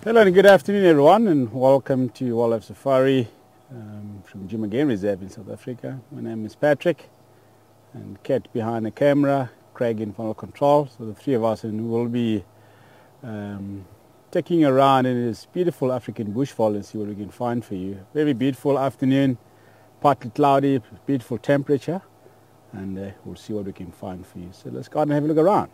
Hello and good afternoon everyone, and welcome to Wildlife Safari from Djuma Game Reserve in South Africa. My name is Patrick and Kat behind the camera, Craig in final control. So the three of us, and we'll be taking around in this beautiful African bushveld and see what we can find for you. Very beautiful afternoon, partly cloudy, beautiful temperature, and we'll see what we can find for you. So let's go out and have a look around.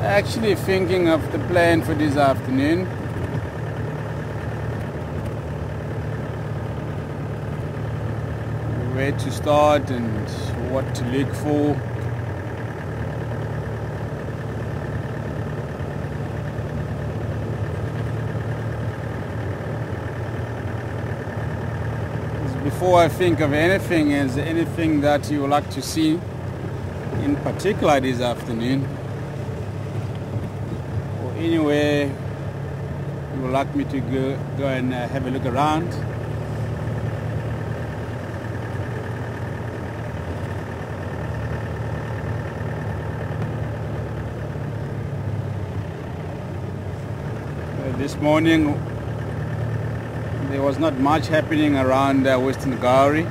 Actually thinking of the plan for this afternoon. Where to start and what to look for. Before I think of anything, is there anything that you would like to see in particular this afternoon? Anywhere you would like me to go and have a look around? This morning there was not much happening around Western Gowrie.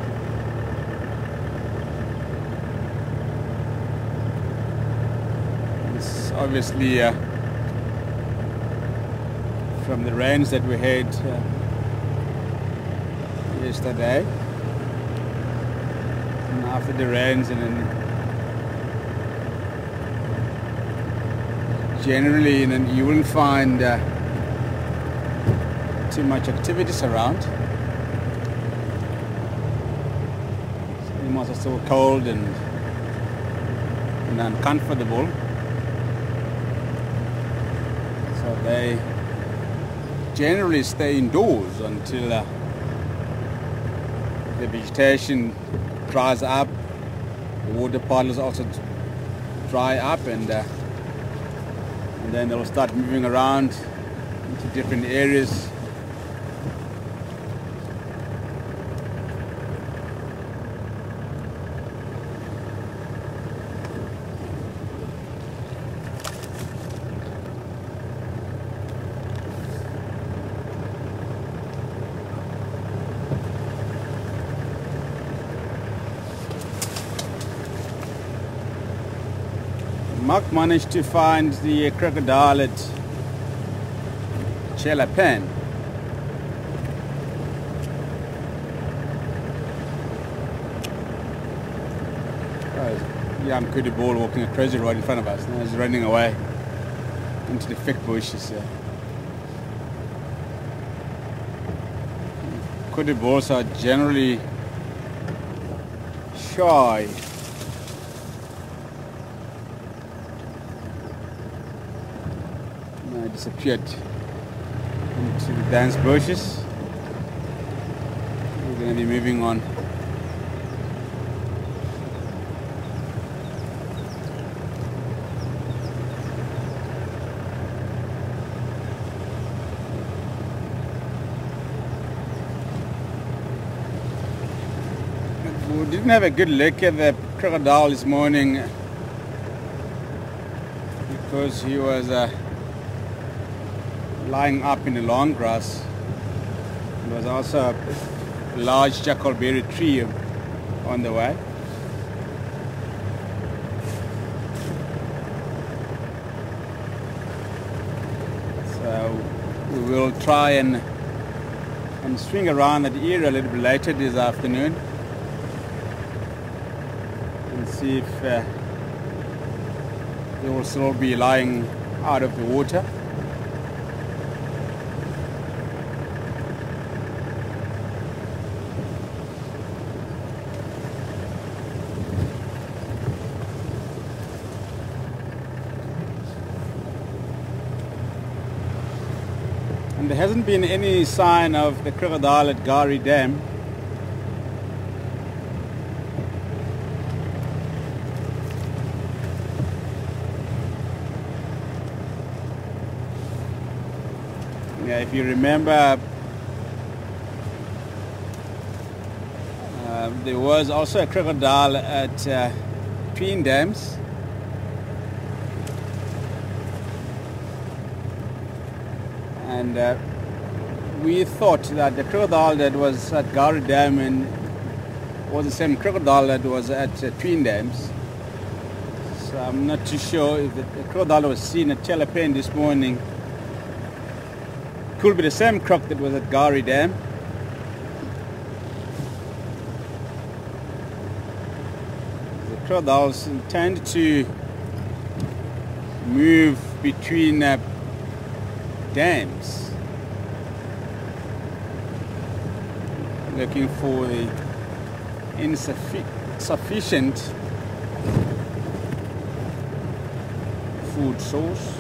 It's obviously from the rains that we had yesterday, and after the rains, and then generally you wouldn't find too much activities around. Animals are still cold and uncomfortable, so they generally stay indoors until the vegetation dries up, the water puddles also dry up, and then they'll start moving around into different areas. Mark managed to find the crocodile at Chelapan. Young Kudu Ball walking a crazy right in front of us. Now he's running away into the thick bushes here. Kudu Balls are generally shy. Now disappeared into the dense bushes. We're going to be moving on. We didn't have a good look at the crocodile this morning because he was lying up in the long grass. There was also a large jackalberry tree on the way. So we will try and swing around that area a little bit later this afternoon. See if they will still be lying out of the water. And there hasn't been any sign of the crocodile at Gari Dam. Yeah, if you remember, there was also a crocodile at Twin Dams. And we thought that the crocodile that was at Gari Dam was the same crocodile that was at Twin Dams. So I'm not too sure if the crocodile was seen at Chelapan this morning could be the same croc that was at Gari Dam. The crocodiles tend to move between dams, looking for the insufficient food source,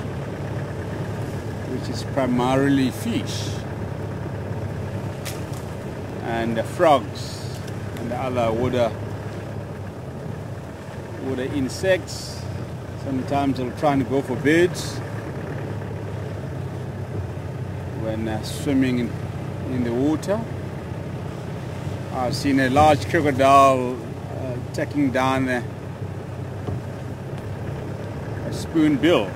which is primarily fish and frogs and other water insects. Sometimes they'll try and go for birds when swimming in the water. I've seen a large crocodile taking down a spoonbill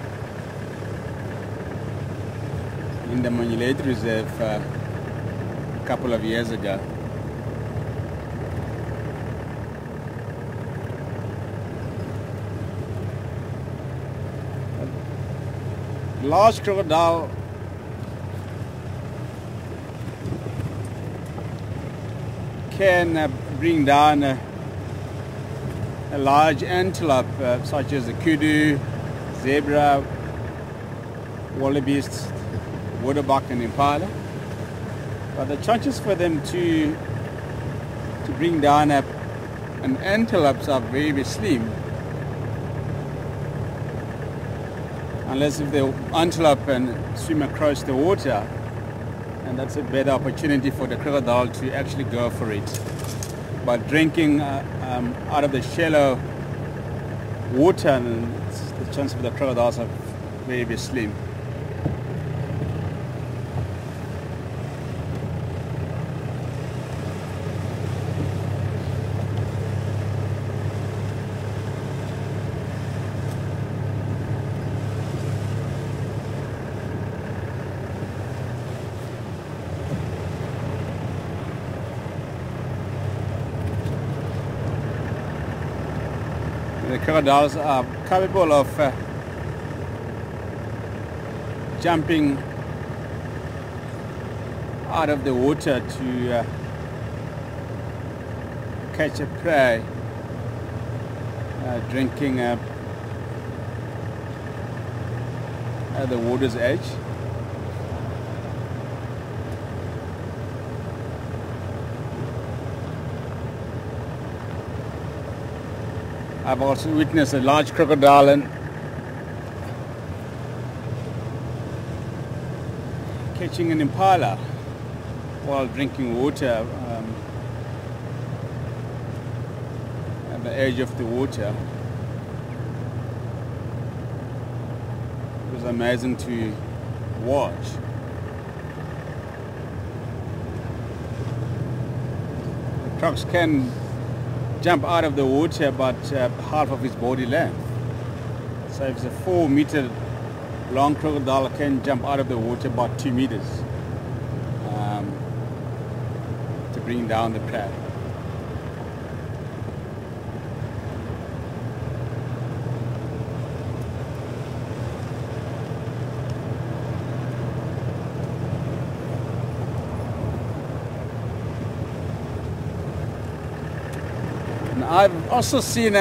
in the Monyelete Reserve a couple of years ago. A large crocodile can bring down a large antelope such as the kudu, zebra, wildebeest, waterbuck and impala, but the chances for them to bring down an antelope are very, very slim, unless if the antelope can swim across the water, and that's a better opportunity for the crocodile to actually go for it. But drinking out of the shallow water, the chance for the crocodiles are very, very slim. The crocodiles are capable of jumping out of the water to catch a prey, drinking at the water's edge. I've also witnessed a large crocodile and catching an impala while drinking water at the edge of the water. It was amazing to watch. The crocs can jump out of the water about half of its body length. So if it's a 4-meter long crocodile, can jump out of the water about 2 meters to bring down the prey. I've also seen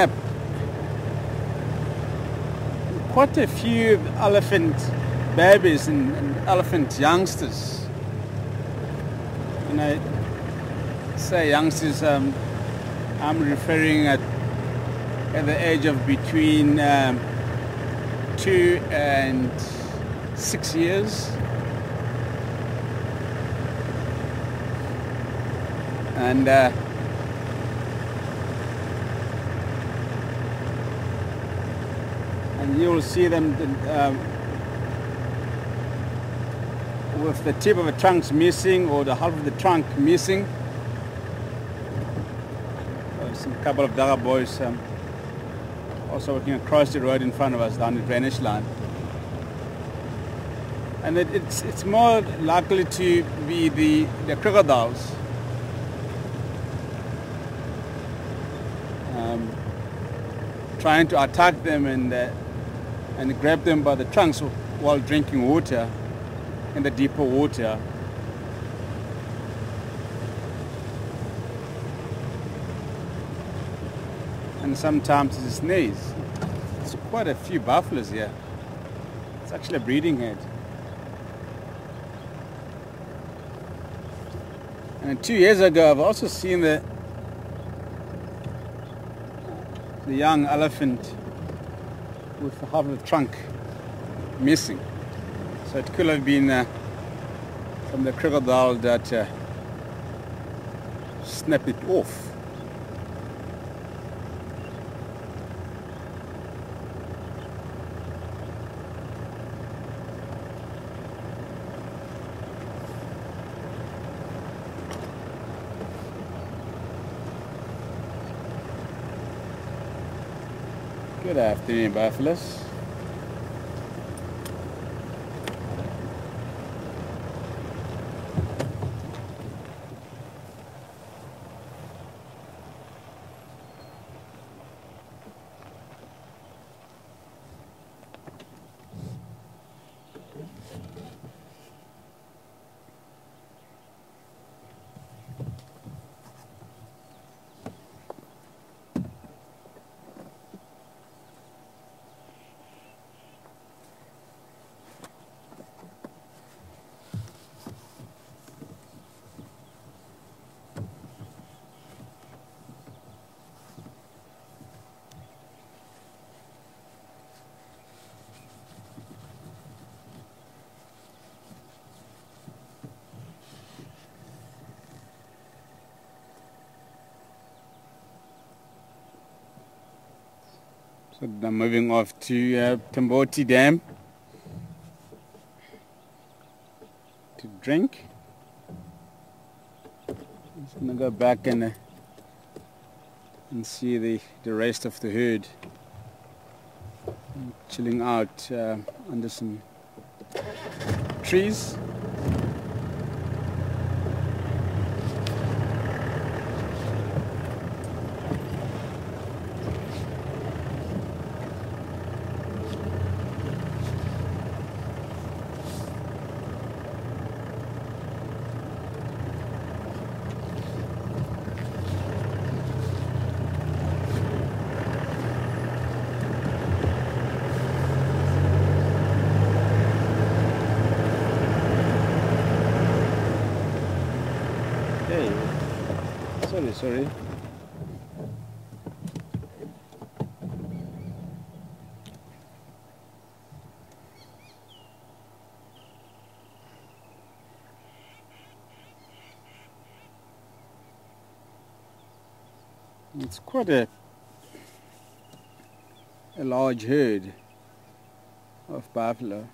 quite a few elephant babies and elephant youngsters. When I say youngsters, I'm referring at the age of between 2 and 6 years. And you'll see them with the tip of the trunk missing or the half of the trunk missing. Some couple of Dagga boys also working across the road in front of us down the drainage line. And it's more likely to be the crocodiles. Trying to attack them and grab them by the trunks while drinking water in the deeper water. And sometimes it's a sneeze. There's quite a few buffaloes here. It's actually a breeding head. And 2 years ago I've also seen the young elephant with half of the trunk missing. So it could have been from the crocodile that snapped it off. Good afternoon, buffaloes. So I'm moving off to Tamboti Dam to drink. I'm just going to go back and see the rest of the herd chilling out under some trees. Sorry. It's quite a large herd of buffalo.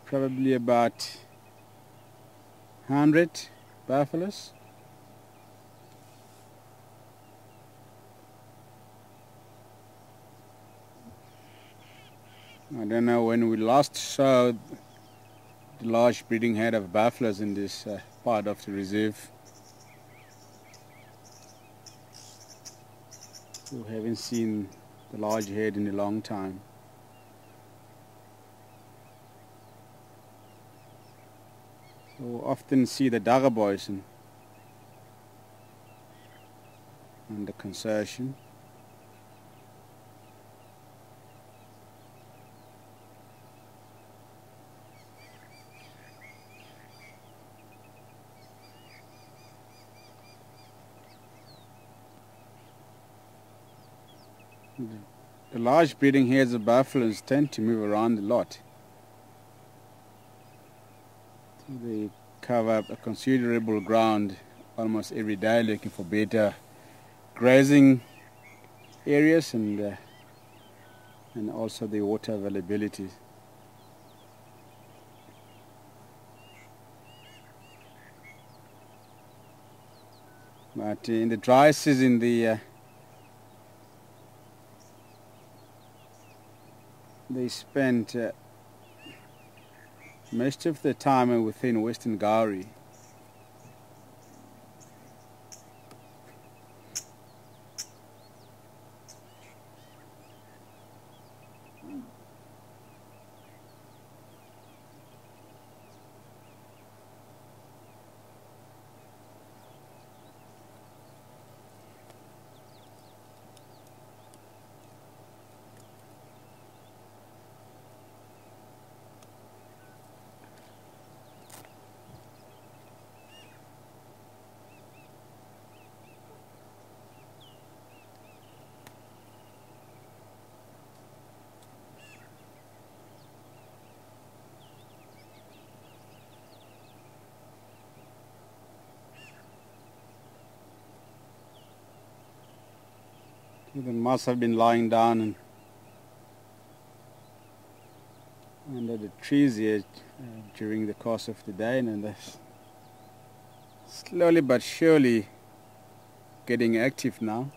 Probably about 100 buffaloes. I don't know when we last saw the large breeding herd of buffaloes in this part of the reserve. We haven't seen the large herd in a long time. So we often see the daggaboysen under conservation. The large breeding herds of buffaloes tend to move around a lot. They cover up a considerable ground almost every day, looking for better grazing areas and also the water availability. But in the dry season, they spent most of the time within Western Gowrie. They must have been lying down under the trees here during the course of the day, and they're slowly but surely getting active now.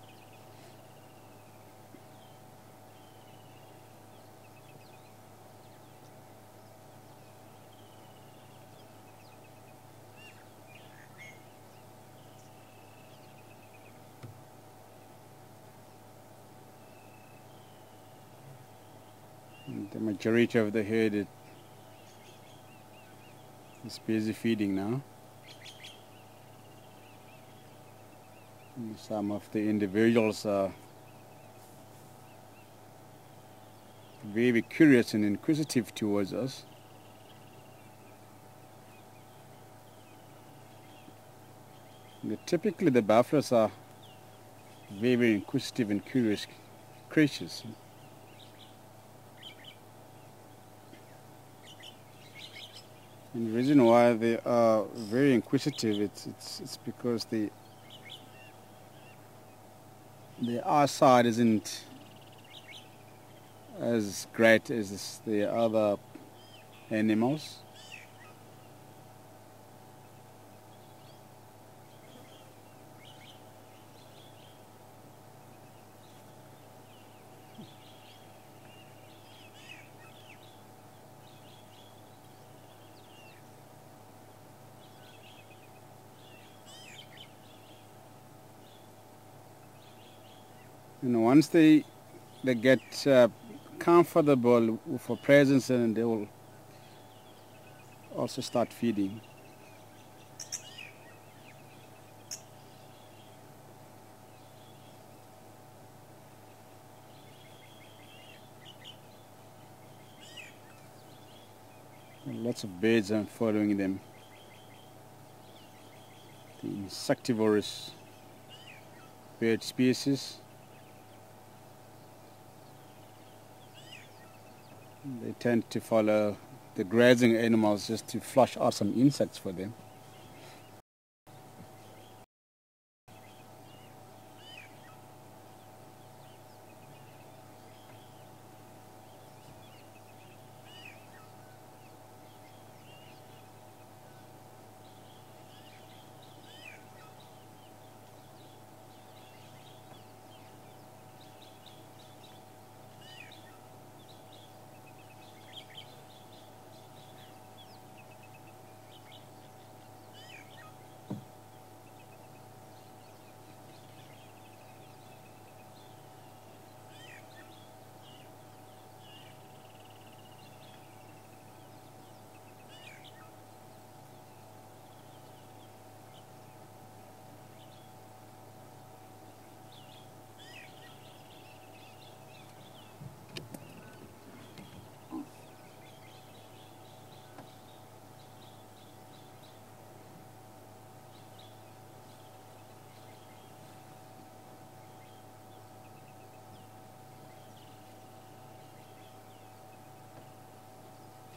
The majority of the herd is busy feeding now. And some of the individuals are very curious and inquisitive towards us. Typically the buffaloes are very inquisitive and curious creatures. And the reason why they are very inquisitive, it's because the eyesight isn't as great as the other animals. And once they get comfortable with a presence, and they will also start feeding. And lots of birds are following them. the insectivorous bird species. They tend to follow the grazing animals just to flush out some insects for them.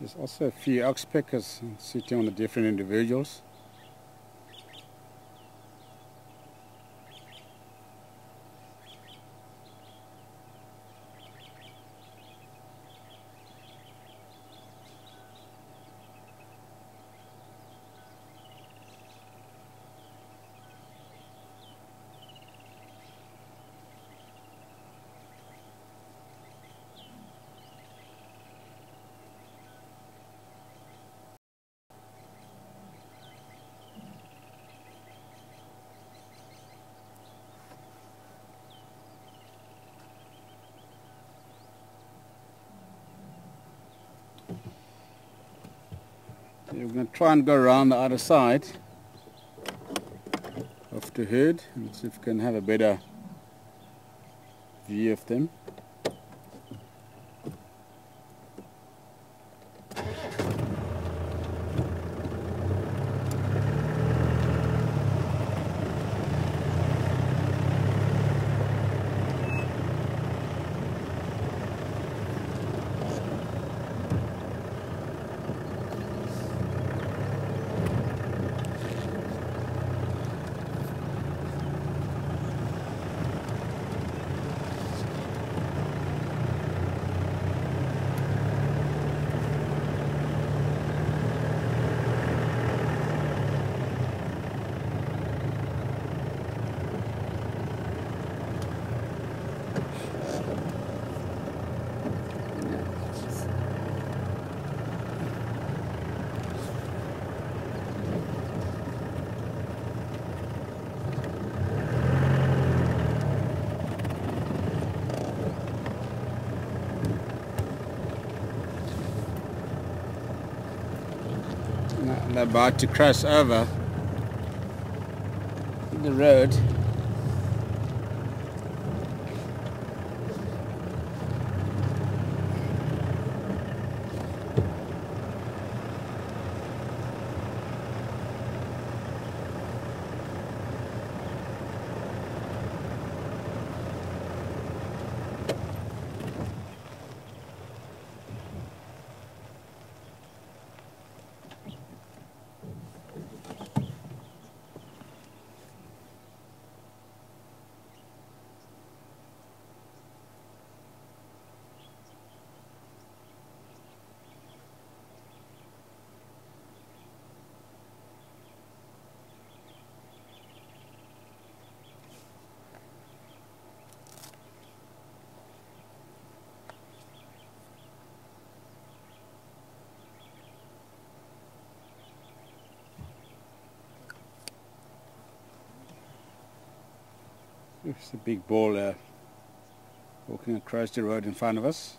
There's also a few oxpeckers sitting on the different individuals. We're going to try and go around the other side of the herd and see if we can have a better view of them. They're about to cross over the road. There's a big bull walking across the road in front of us.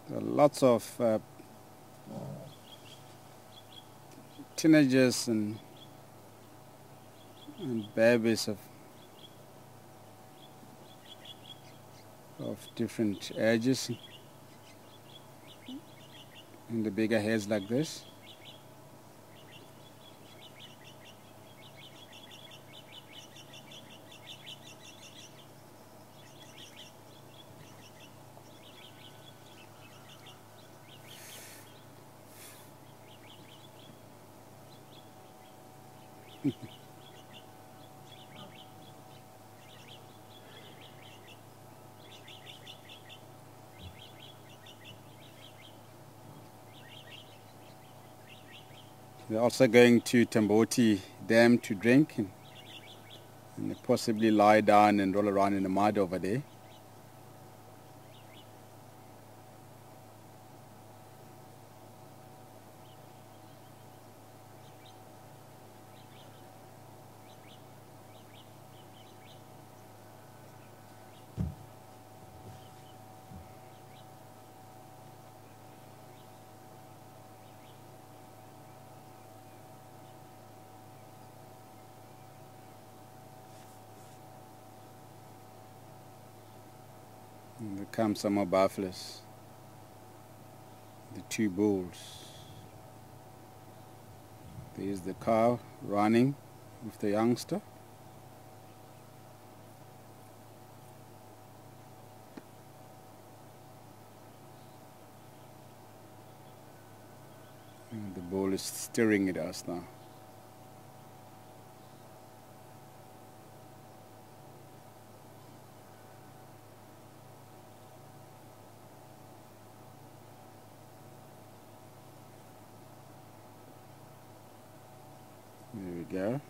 There are lots of teenagers and babies of of different edges in the bigger heads like this. They're also going to Tamboti Dam to drink and possibly lie down and roll around in the mud over there. And there come some more buffaloes, the two bulls. There's the cow running with the youngster. And the bull is staring at us now. There we go.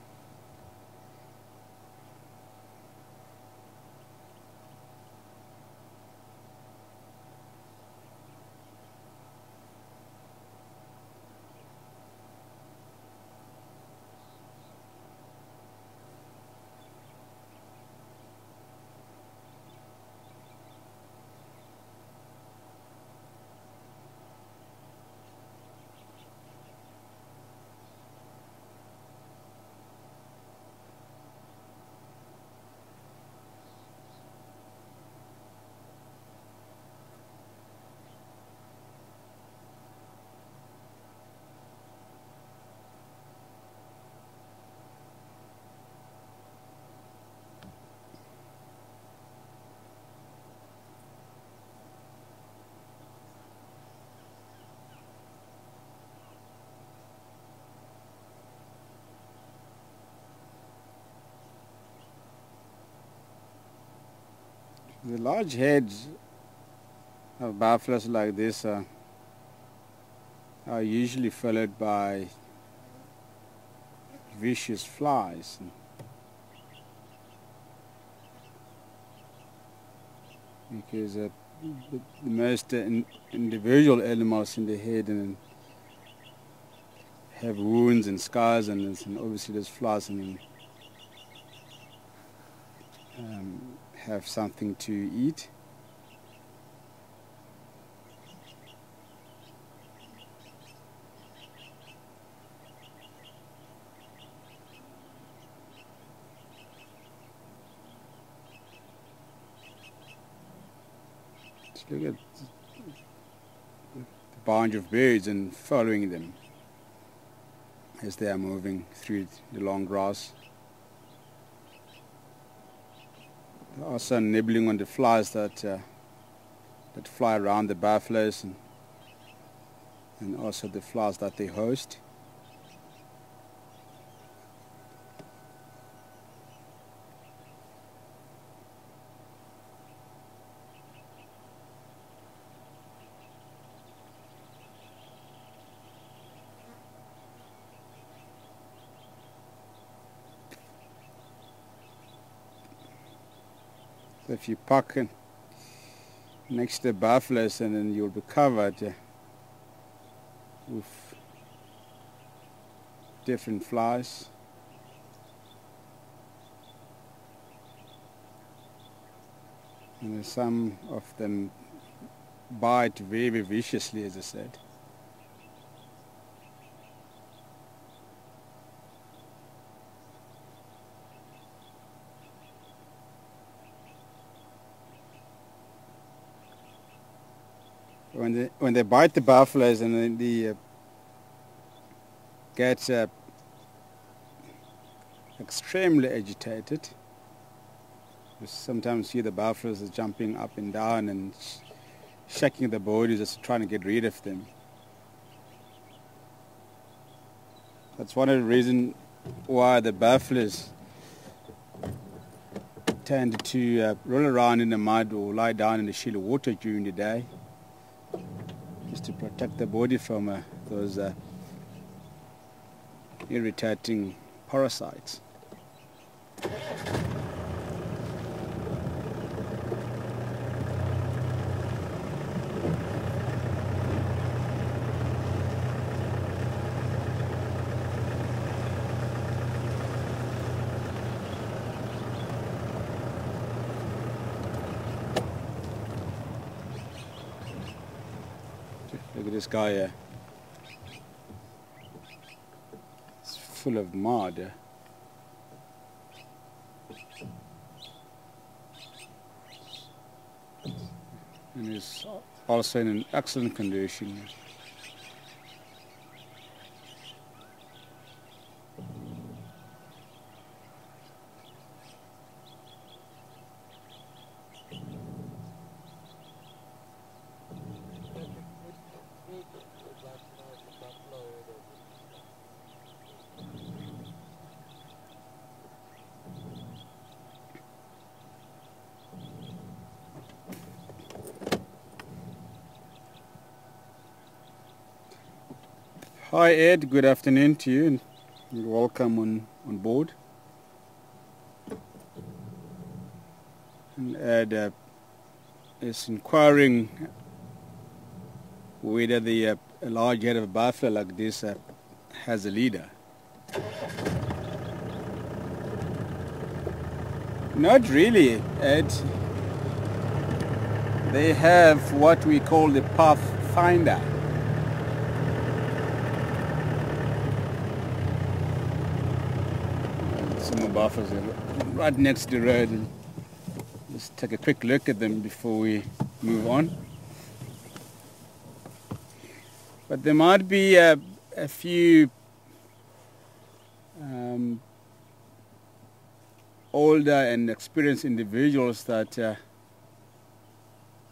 The large heads of buffaloes like this are usually followed by vicious flies. Because the most individual animals in the head and have wounds and scars, and obviously there's flies and have something to eat. Just look at the bunch of birds and following them as they are moving through the long grass. They're also nibbling on the flies that fly around the buffaloes and also the flies that they host. So if you park next to the buffaloes, and then you'll be covered with different flies. And some of them bite very, very viciously, as I said. when they bite the buffaloes and then the get extremely agitated. You sometimes see the buffaloes jumping up and down and shaking their bodies just trying to get rid of them. That's one of the reasons why the buffaloes tend to roll around in the mud or lie down in the shallow water during the day, just to protect the body from those irritating parasites. Look at this guy here. It's full of mud. And he's also in an excellent condition. Hi Ed, good afternoon to you and welcome on board. And Ed is inquiring whether a large head of buffalo like this has a leader. Not really, Ed. They have what we call the pathfinder. Some buffaloes are right next to the road. And just take a quick look at them before we move on. But there might be a few older and experienced individuals that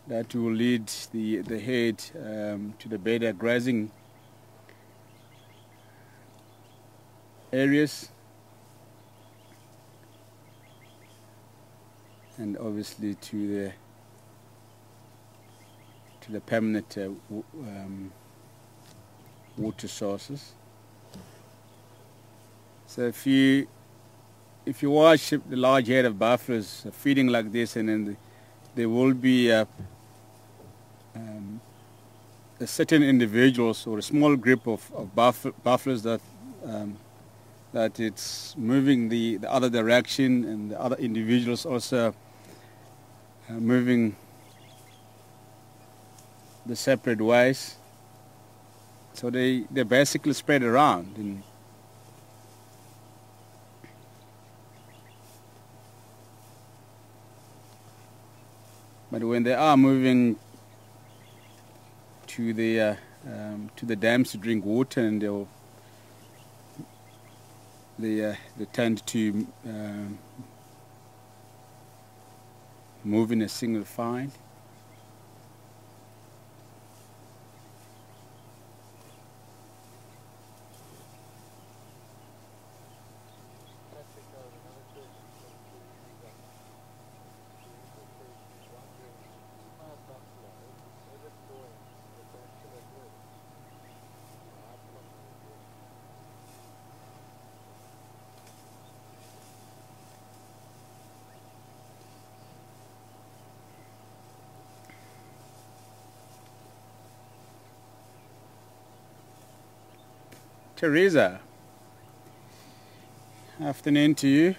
will lead the herd to the better grazing areas, and obviously to the permanent water sources. So if you watch the large herd of buffaloes feeding like this, and then there will be a certain individuals or a small group of buffaloes that it's moving the other direction, and the other individuals also moving the separate ways. So they're basically spread around. But when they are moving to the dams to drink water, and they tend to move in a single file. Teresa, afternoon to you.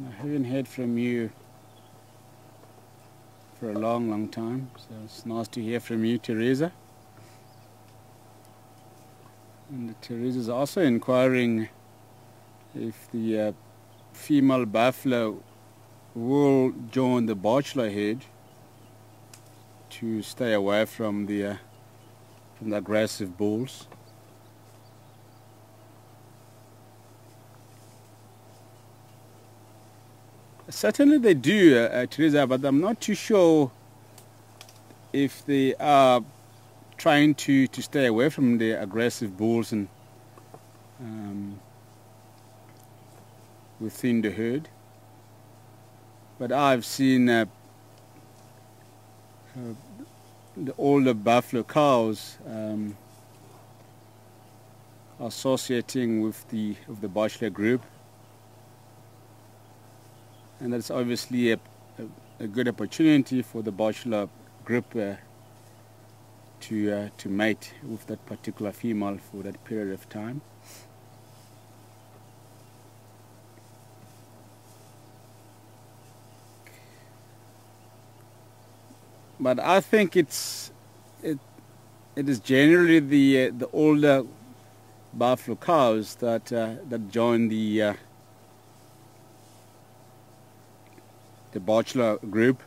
I haven't heard from you for a long time, so it's nice to hear from you, Teresa. And Teresa is also inquiring if the female buffalo will join the bachelor herd. to stay away from the aggressive bulls. Certainly they do, Teresa, but I'm not too sure if they are trying to stay away from the aggressive bulls and within the herd. But I've seen the older buffalo cows associating with the bachelor group, and that's obviously a good opportunity for the bachelor group to mate with that particular female for that period of time. But I think it is generally the older buffalo cows that join the bachelor group,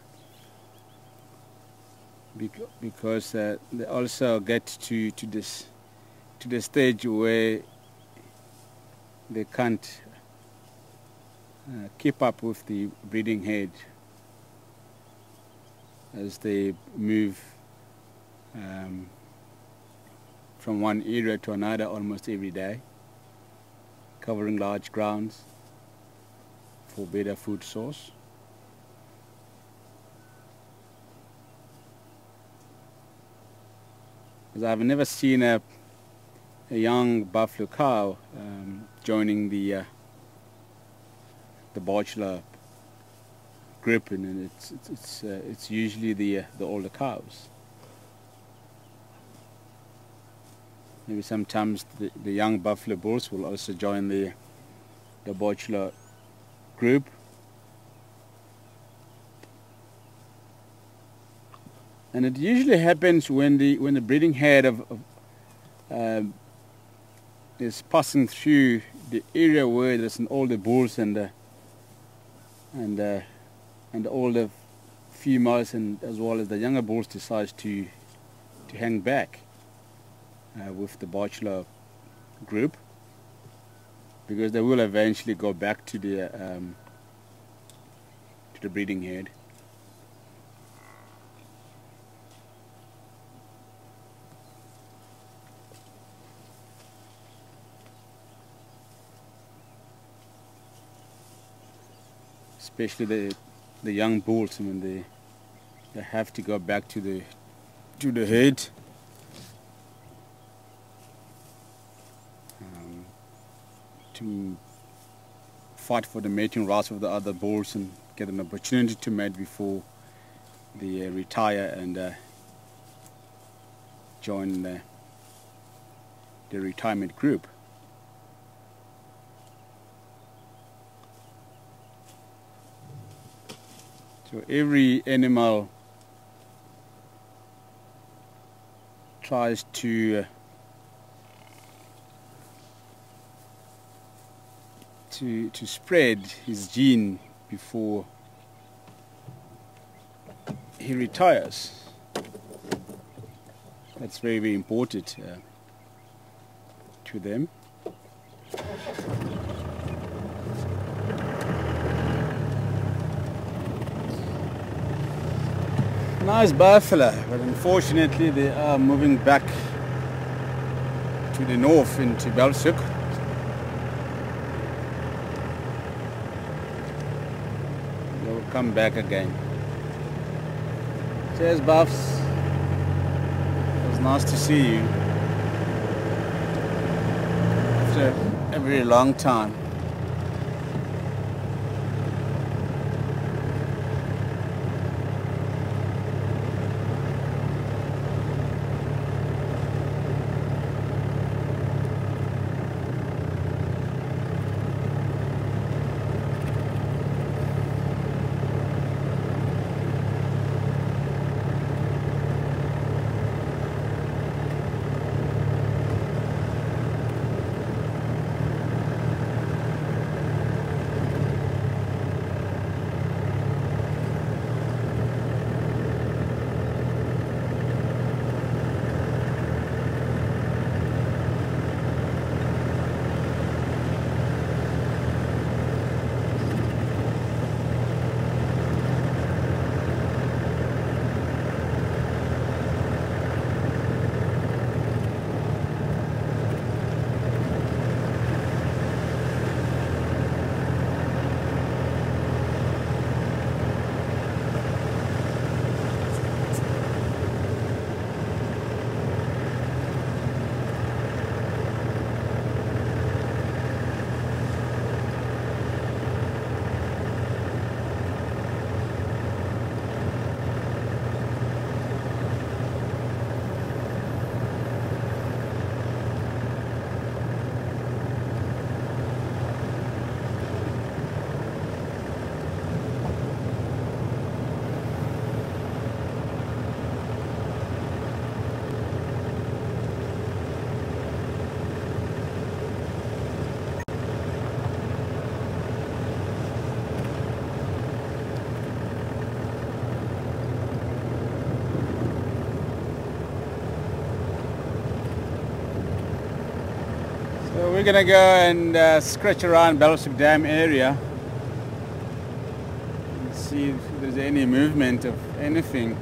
because they also get to the stage where they can't keep up with the breeding herd as they move from one area to another almost every day, covering large grounds for better food source. Because I've never seen a young buffalo cow joining the bachelor group, and it's usually the older cows. Maybe sometimes the young buffalo bulls will also join the bachelor group. And it usually happens when the breeding herd is passing through the area where there's an older bulls and all the females, and as well as the younger bulls, decides to hang back with the bachelor group, because they will eventually go back to the breeding herd. Especially the young bulls, I mean, they have to go back to the herd to fight for the mating rights of the other bulls and get an opportunity to mate before they retire and join the retirement group. So every animal tries to spread his gene before he retires. That's very, very important to them. Nice buffalo, but unfortunately they are moving back to the north into Belsoek. They will come back again. Cheers, Buffs. It was nice to see you after a very long time. we're going to go and scratch around Belfast Dam area and see if there's any movement of anything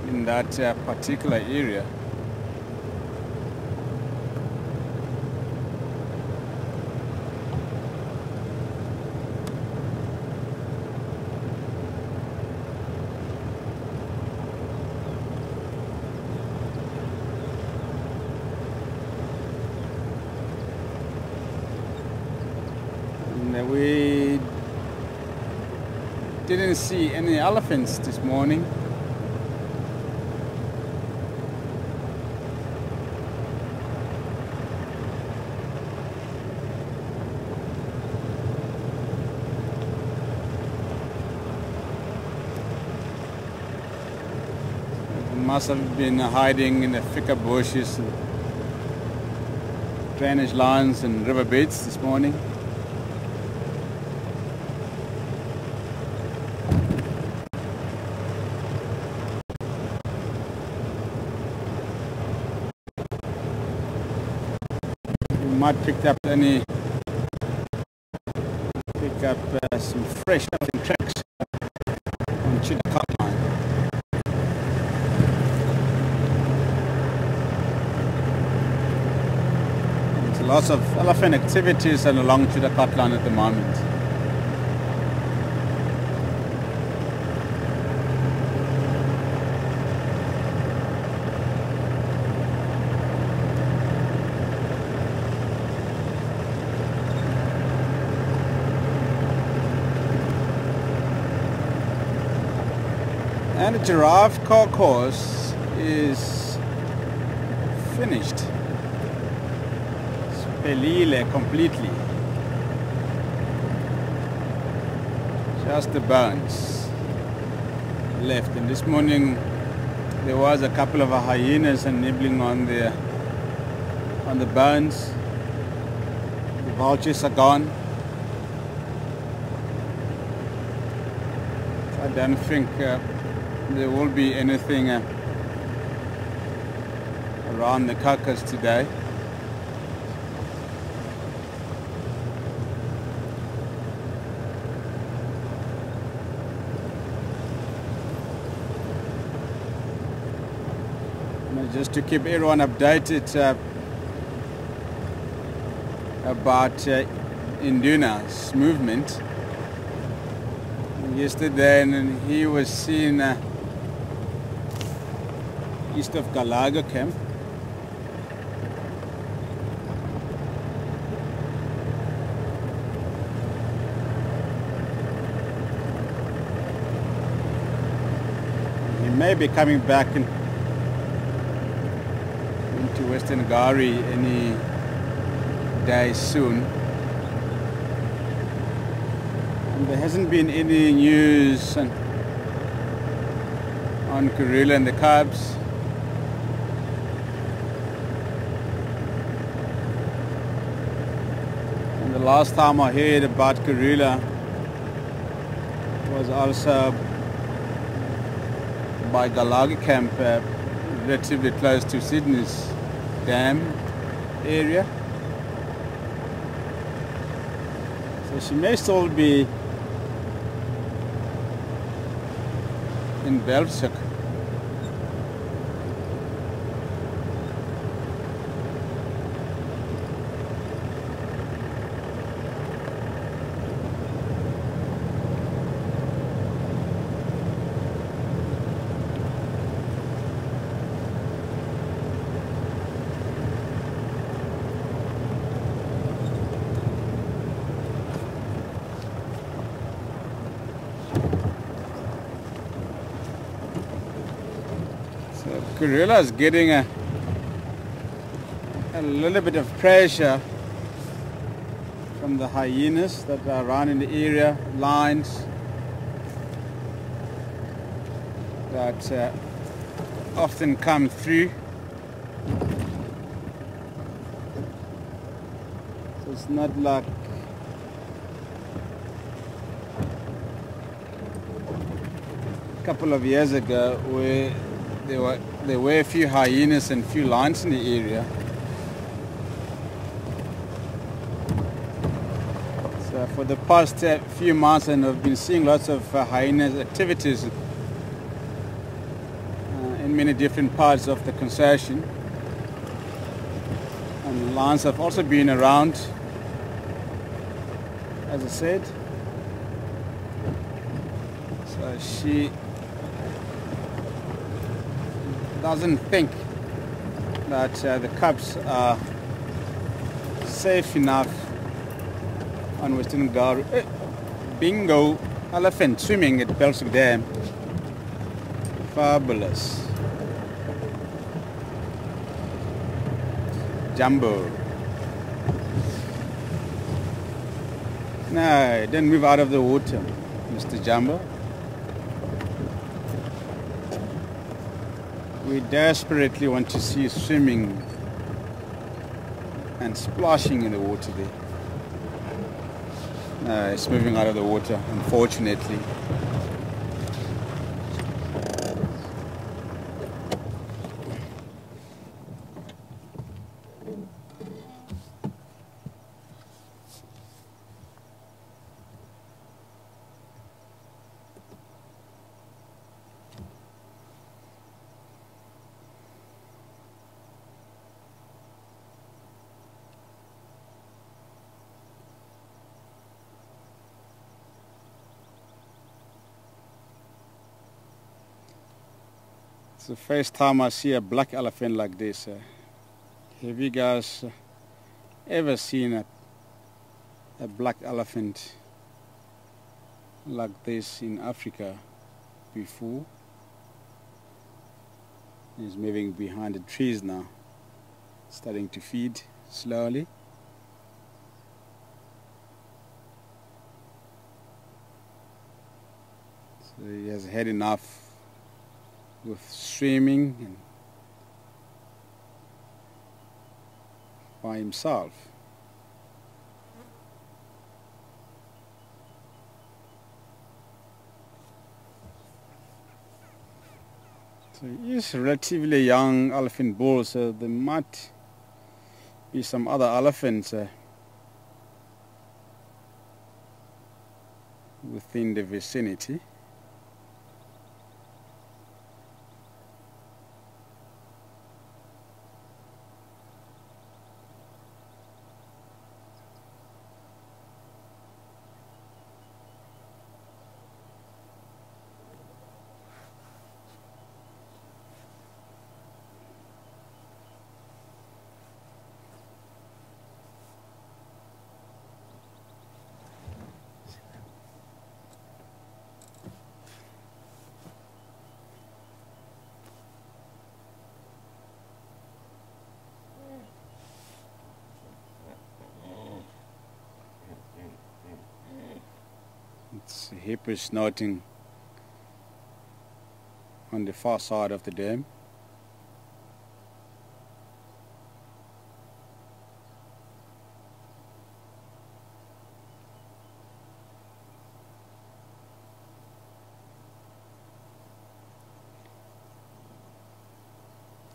in that particular area. We didn't see any elephants this morning. They must have been hiding in the thicker bushes and drainage lines and riverbeds this morning. Might pick up some fresh elephant tracks on Chillicothe line. There's lots of elephant activities along Chillicothe line at the moment. And the giraffe course is finished. Spelile completely. Just the bones left. And this morning there was a couple of hyenas and nibbling on the bones. The vultures are gone. I don't think there will be anything around the carcass today. Just to keep everyone updated about Induna's movement. Yesterday, and he was seen east of Galaga camp. He may be coming back into Western Gari any day soon. And there hasn't been any news on Karula and the cubs. And the last time I heard about Karula was also by Galaga camp, relatively close to Sydney's dam area. So she may still be in Belfast. Karula is getting a little bit of pressure from the hyenas that are around in the area, lines that often come through. So it's not like a couple of years ago where there were a few hyenas and a few lions in the area. for the past few months, and I've been seeing lots of hyenas activities in many different parts of the concession. And lions have also been around, as I said. So she doesn't think that the cubs are safe enough on Western Karoo. Bingo, elephant swimming at Belsuk Dam. Fabulous. Jumbo. No, don't move out of the water, Mr. Jumbo. We desperately want to see you swimming and splashing in the water there. No, it's moving out of the water, unfortunately. It's the first time I see a black elephant like this. Have you guys ever seen a black elephant like this in Africa before? He's moving behind the trees now, starting to feed slowly. So he has had enough with swimming and by himself. So he's a relatively young elephant bull, so there might be some other elephants within the vicinity. It's a hippo snorting on the far side of the dam.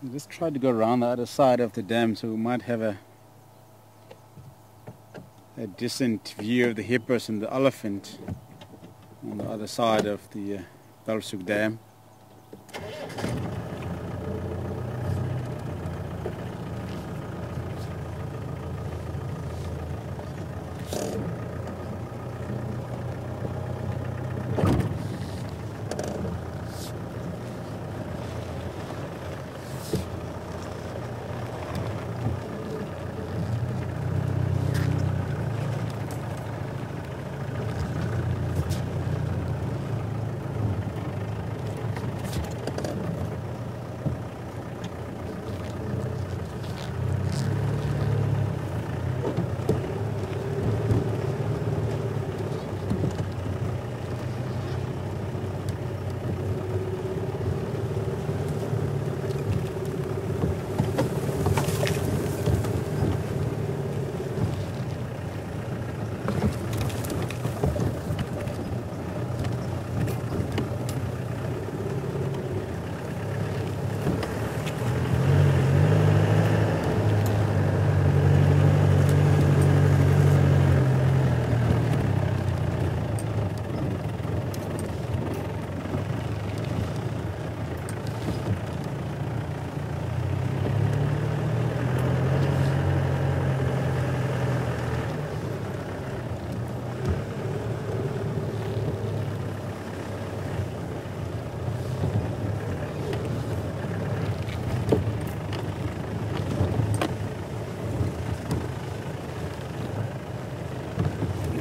Let's try to go around the other side of the dam so we might have a decent view of the hippos and the elephant on the other side of the Belsuk Dam.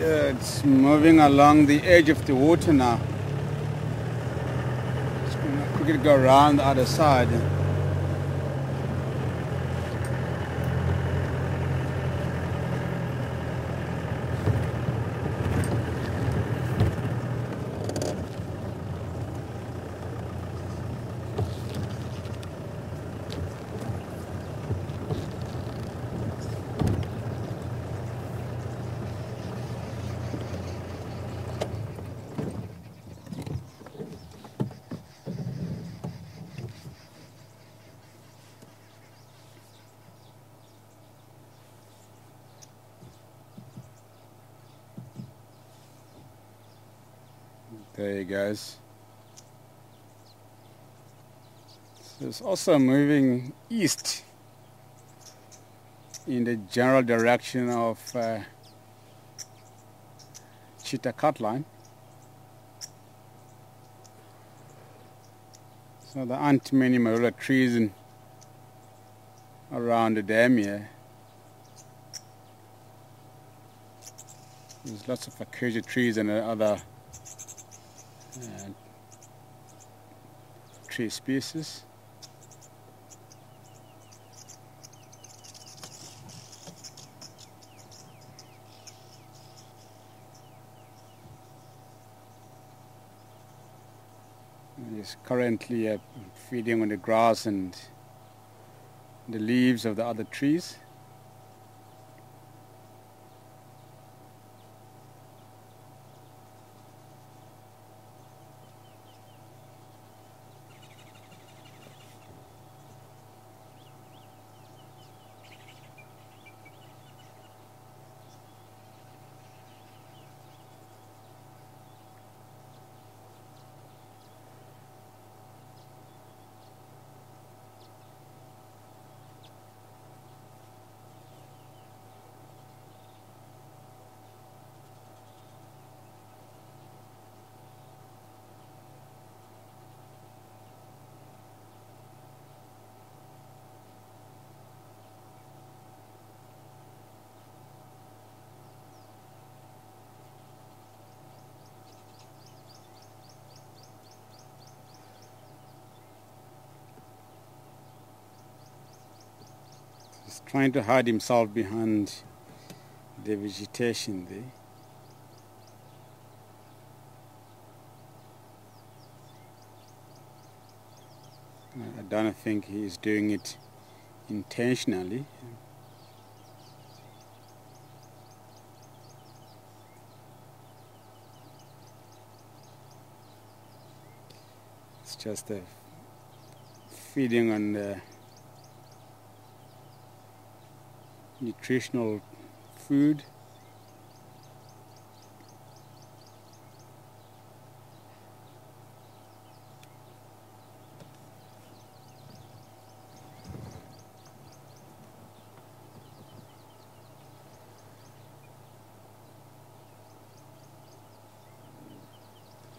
Yeah, it's moving along the edge of the water now. It's going to quickly go around the other side. There he goes. So it's also moving east in the general direction of Cheetah Cut Line. So there aren't many marula trees around the dam here. There's lots of acacia trees and other tree species. He's currently feeding on the grass and the leaves of the other trees. He's trying to hide himself behind the vegetation there. I don't think he's doing it intentionally. It's just feeding on the nutritional food.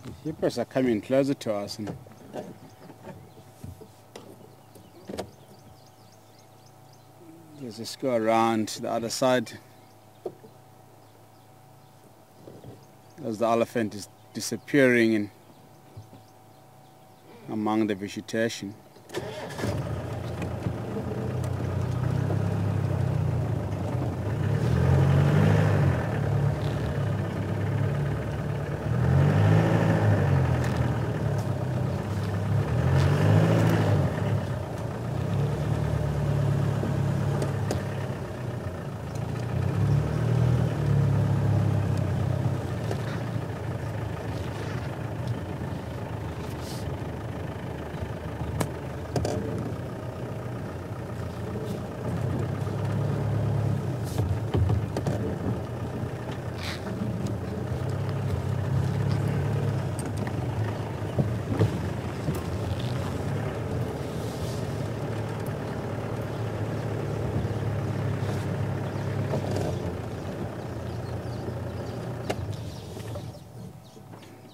The hippos are coming closer to us, and let's just go around to the other side as the elephant is disappearing among the vegetation.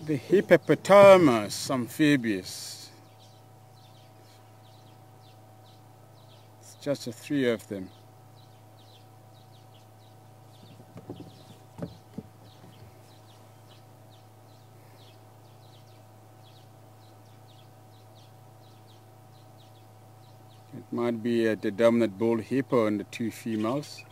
The Hippopotamus amphibius. It's just the three of them. It might be the dominant bull hippo and the two females.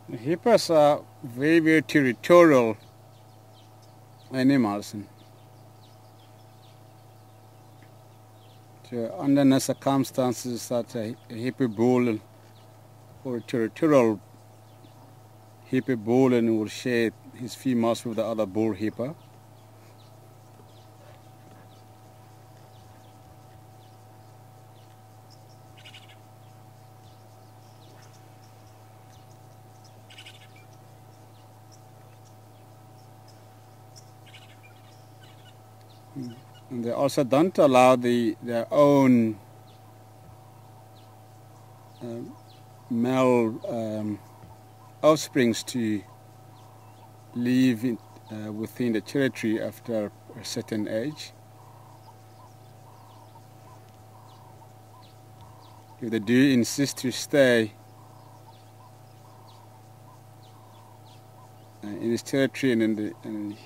The hippos are very, very territorial animals. So under no circumstances that a hippo bull or a territorial hippo bull will share his females with the other bull hippo. And they also don't allow their own male offsprings to live within the territory after a certain age. If they do insist to stay in his territory and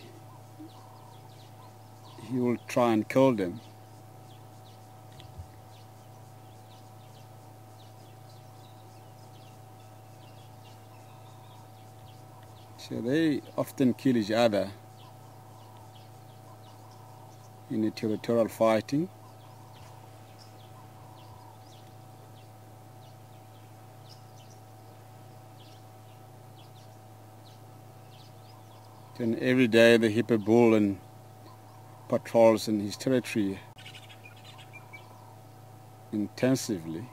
he will try and kill them. So they often kill each other in a territorial fighting. Then every day the hippo bull and patrols in his territory intensively.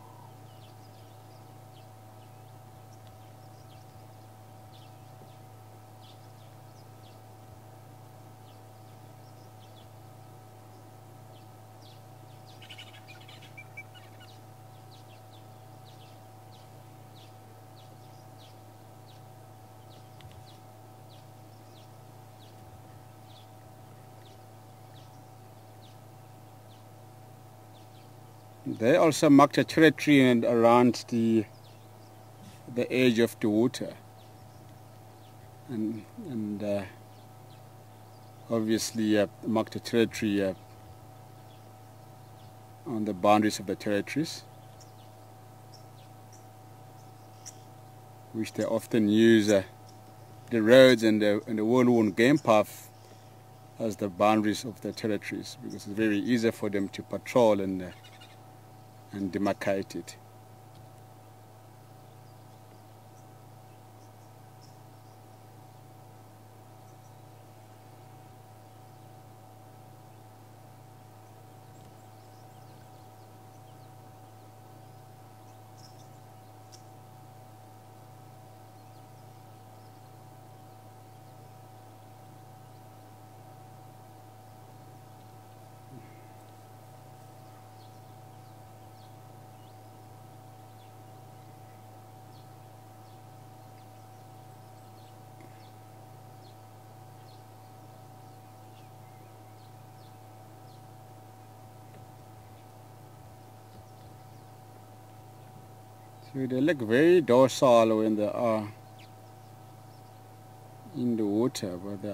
They also mark the territory and around the edge of the water, and obviously mark the territory on the boundaries of the territories, which they often use the roads and the well-worn game path as the boundaries of the territories, because it's very easy for them to patrol and demarcate it. So they look very docile when they are in the water, but they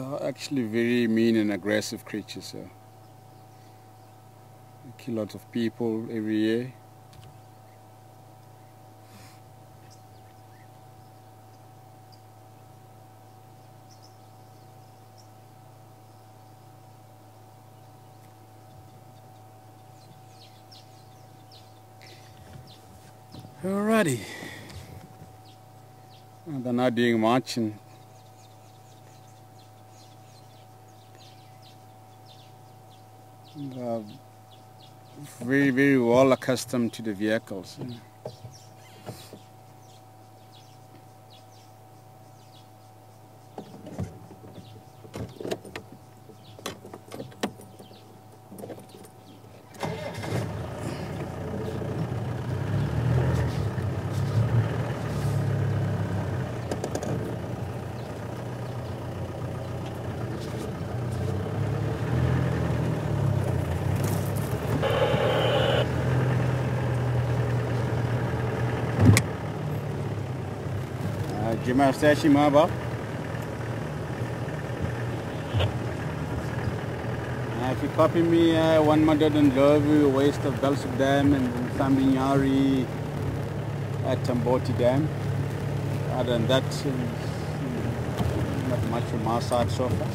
are actually very mean and aggressive creatures. So they kill lots of people every year. Alrighty. They're not doing much, and they're very, very well accustomed to the vehicles. Jima Stashi Maba. If you copy me, one Madad and Lovu, west of Belsuk Dam, and Sambinyari at Tamboti Dam. Other than that, not much from our side so far.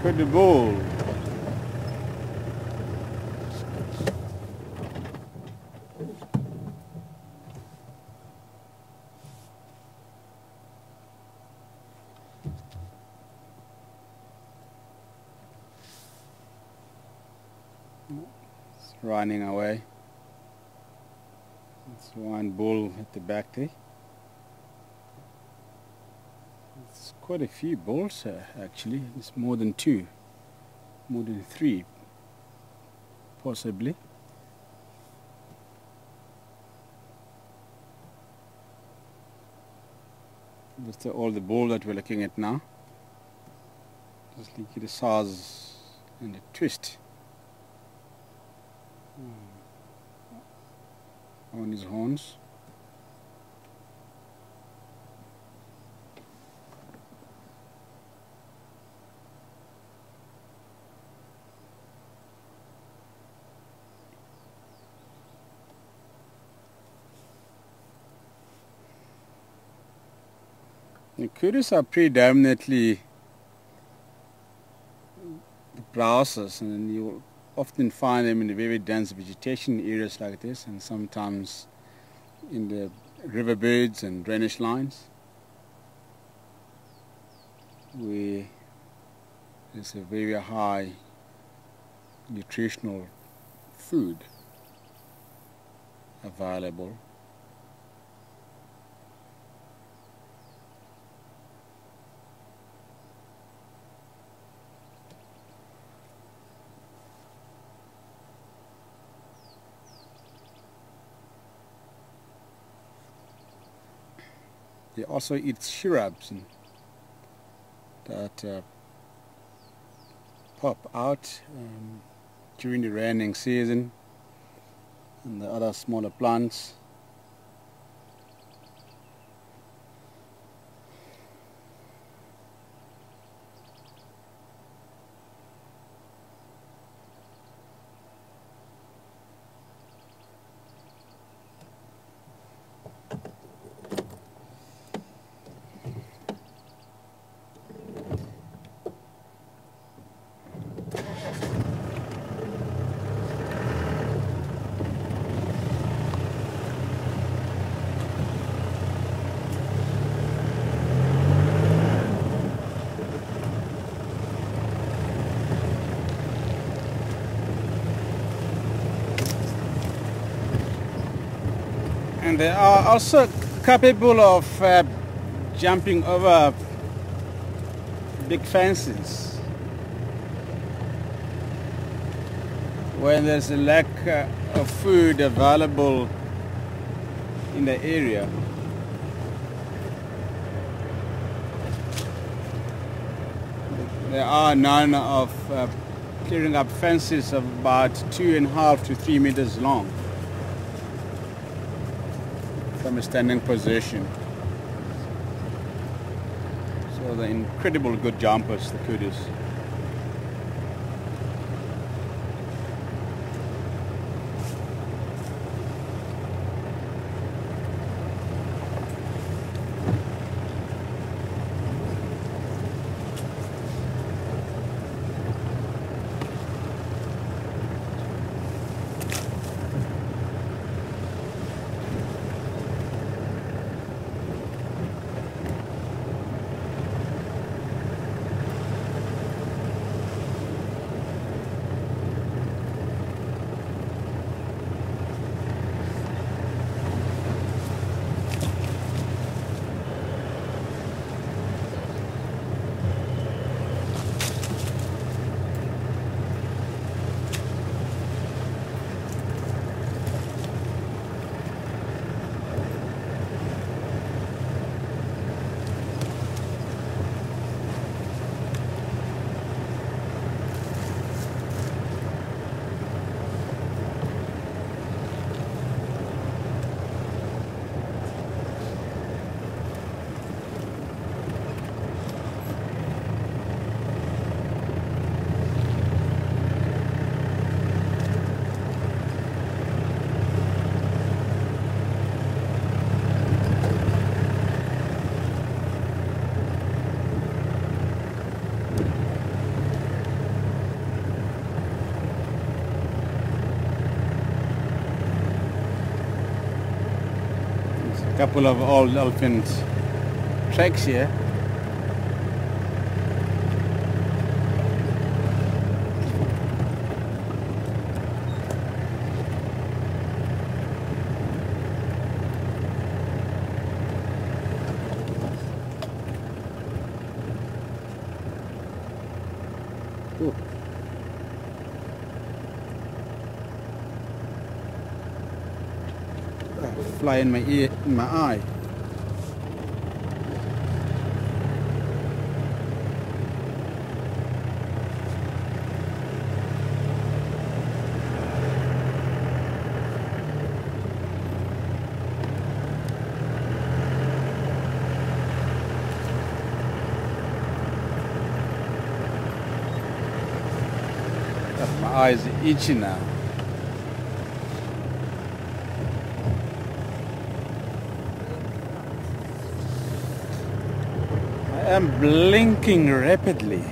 Incredible. It's running away. It's one bull at the back there. It's quite a few bulls actually. It's more than two, more than three, possibly. That's all the bull that we're looking at now. Just look at the size and the twist on his horns. The kudu are predominantly browsers, and you often find them in the very dense vegetation areas like this, and sometimes in the riverbeds and drainage lines where there's a very high nutritional food available. They also eat shrubs that pop out during the raining season, and the other smaller plants. And they are also capable of jumping over big fences when there's a lack of food available in the area. There are none of clearing up fences of about 2.5 to 3 meters long from a standing position. So they're incredible good jumpers, the kudus. Couple of old elephant tracks here. Ooh. Fly in my ear, in my eye. My eyes are itchy now. I am blinking rapidly.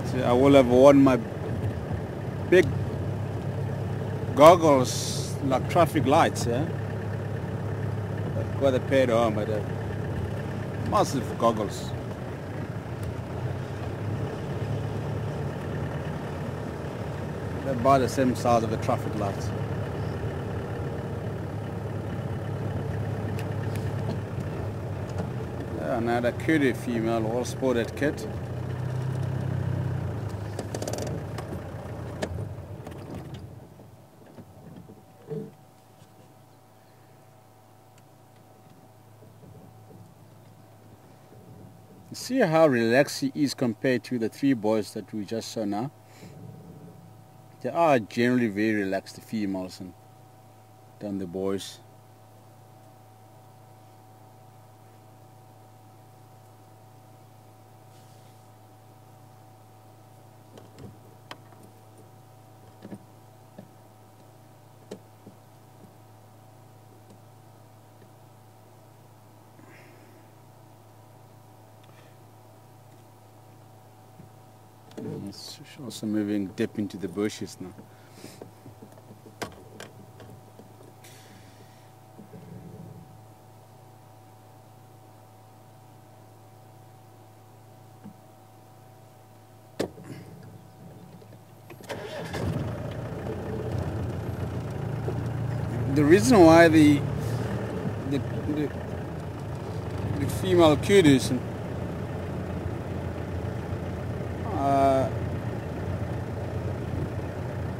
So I will have worn my big goggles like traffic lights, yeah? Quite a pair on, but massive goggles. They're about the same size of the traffic lights. Yeah, another cutie female, all sported kit. See how relaxed he is compared to the three boys that we just saw now. They are generally very relaxed, the females, and than the boys. It's also moving deep into the bushes now. The reason why the female kudus are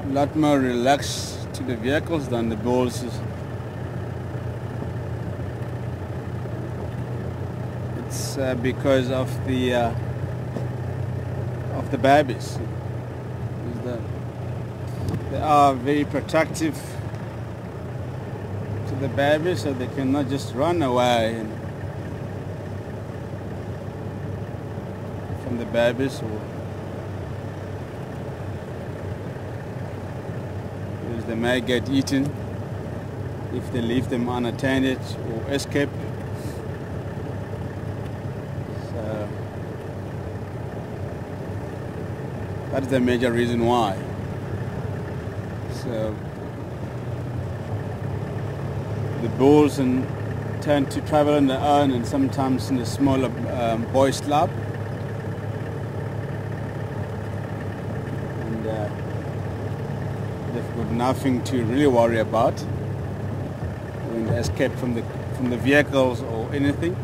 a lot more relaxed to the vehicles than the bulls is. It's because of the babies. They are very protective to the baby, so they cannot just run away from the babies, or because they may get eaten if they leave them unattended or escape. So that's the major reason why. So the bulls tend to travel on their own, and sometimes in a smaller boys club. And they've got nothing to really worry about when they escape from the vehicles or anything.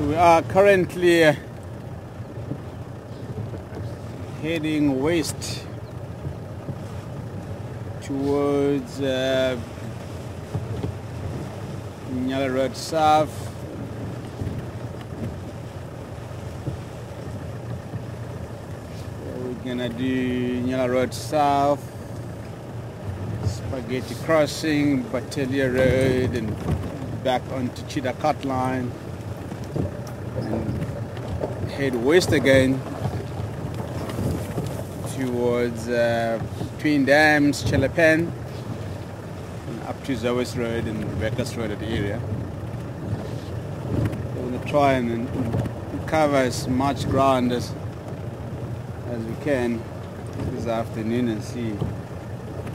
We are currently heading west towards Nyala Road South. We're gonna do Nyala Road South, Spaghetti Crossing, Batelia Road, and back onto Chidakot Line, and head west again towards Twin Dams, Chelapen, and up to Zawis Road and Beckers Road at the area. We're going to try and cover as much ground as we can this afternoon and see if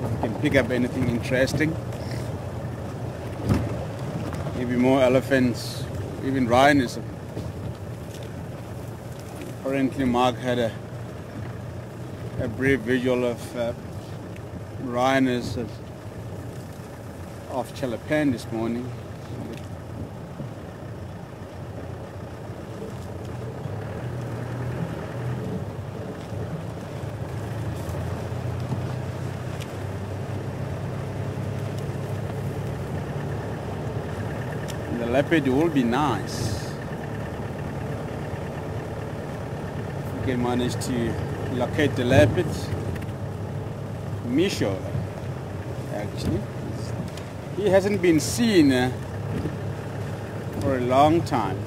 we can pick up anything interesting. maybe more elephants, even rhinos. Apparently Mark had a brief visual of rhinos off Chalapan this morning. The leopard will be nice. We can manage to locate the leopards. Misho, actually. He hasn't been seen for a long time.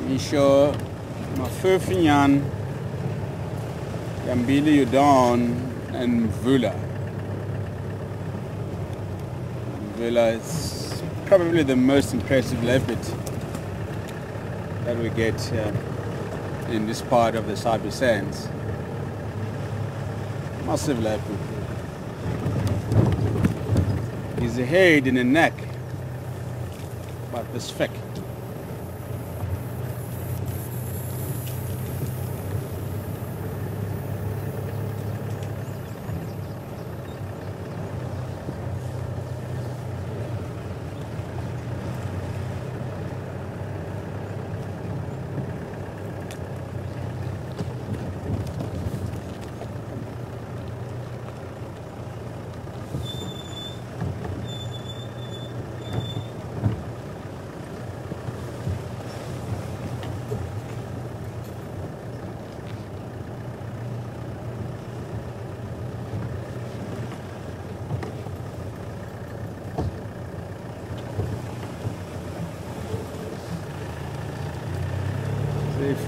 Misho, Mafufinyan, Yambili Udon, and Mvula. Mvula is probably the most impressive leopard that we get in this part of the Sabi Sands. Massive leopard. His head and a neck about this thick.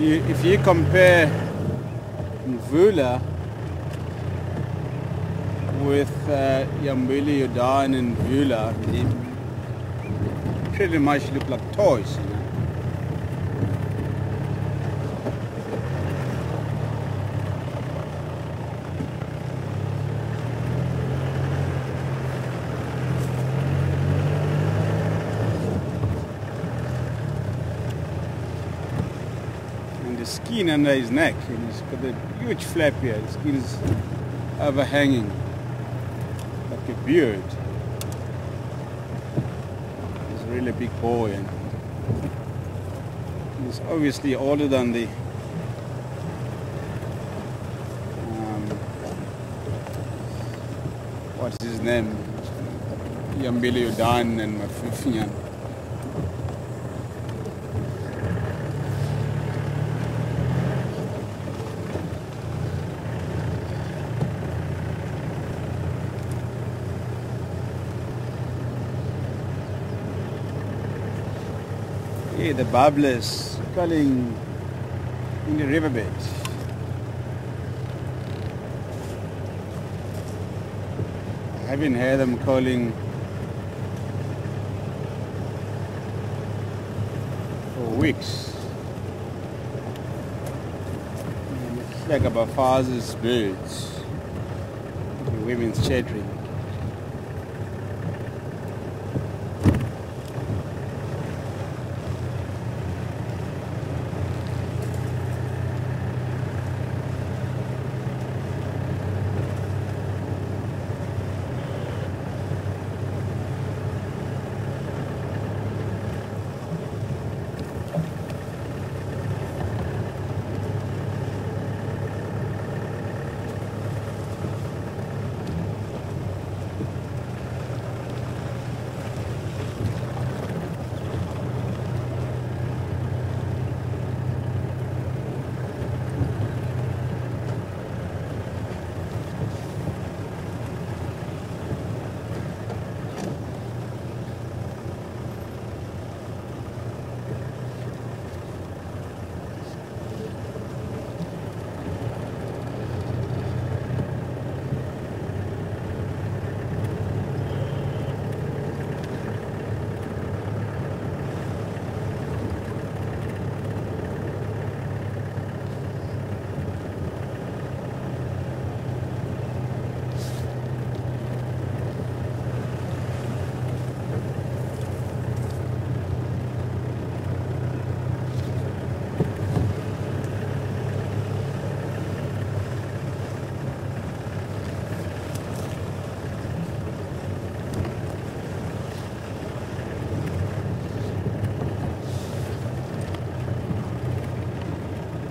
If you compare Mvula with Yambili Udon and Mvula, they pretty much look like toys, you know. The skin under his neck, and he's got a huge flap here. His skin is overhanging like a beard. He's a really big boy, and he's obviously older than the what's his name? Yambili Udon and Mafufinyan. Yeah, the babblers calling in the riverbed. I haven't heard them calling for weeks. It's like about father's birds. The women's chattering.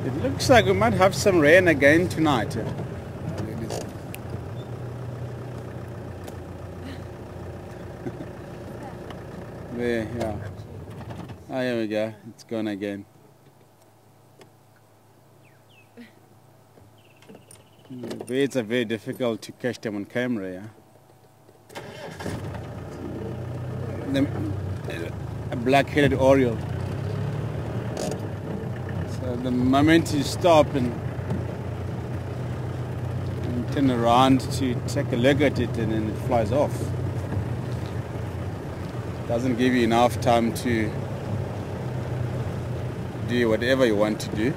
It looks like we might have some rain again tonight. There, yeah. Oh, here we go. It's gone again. Birds are very difficult to catch them on camera, yeah. A black-headed oriole. So the moment you stop and turn around to take a look at it, and then it flies off. Doesn't give you enough time to do whatever you want to do.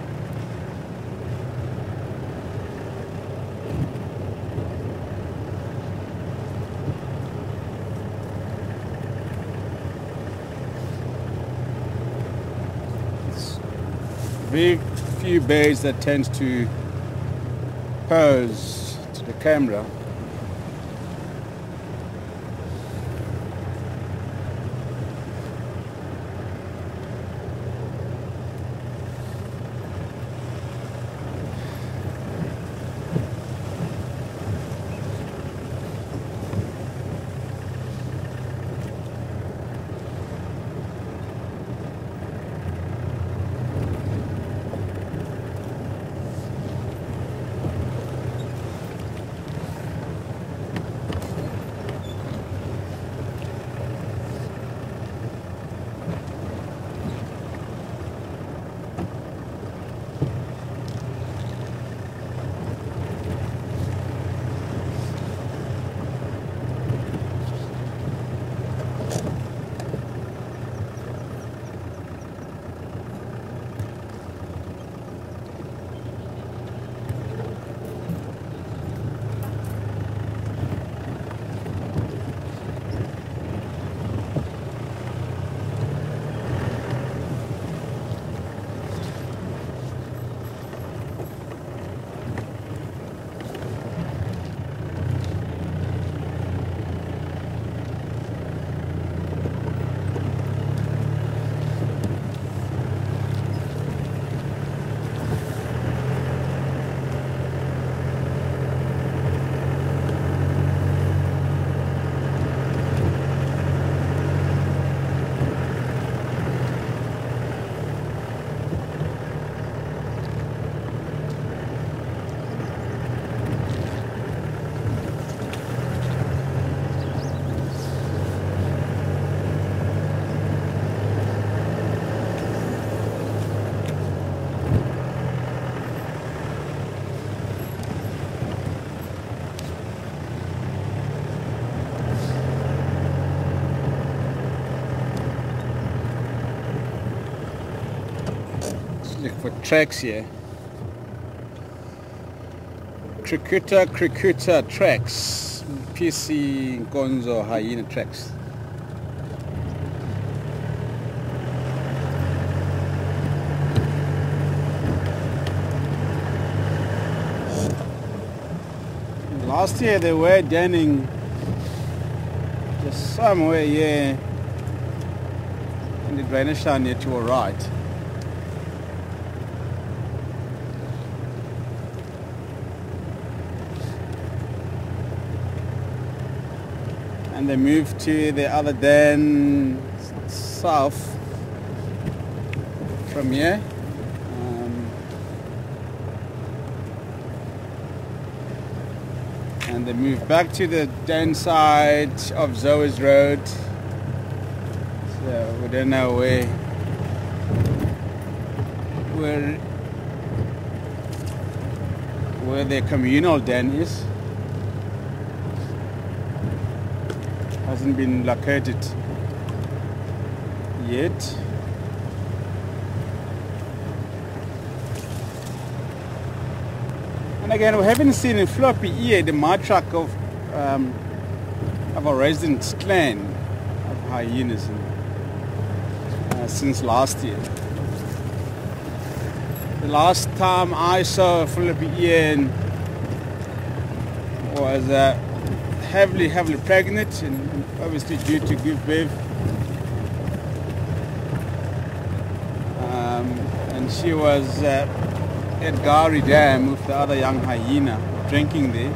Very few birds that tend to pose to the camera. Look for tracks here. Cricuta tracks. PC Gonzo hyena tracks. Last year they were denning just somewhere here in the drainage line here to our right. And they moved to the other den south from here. And they moved back to the den side of Zoe's Road. So we don't know where their communal den is. Hasn't been located yet. And again, we haven't seen a floppy ear, the matriarch of our resident clan of hyenas since last year. The last time I saw a floppy ear was heavily pregnant and obviously due to give birth. And she was Edgari Dam with the other young hyena drinking there.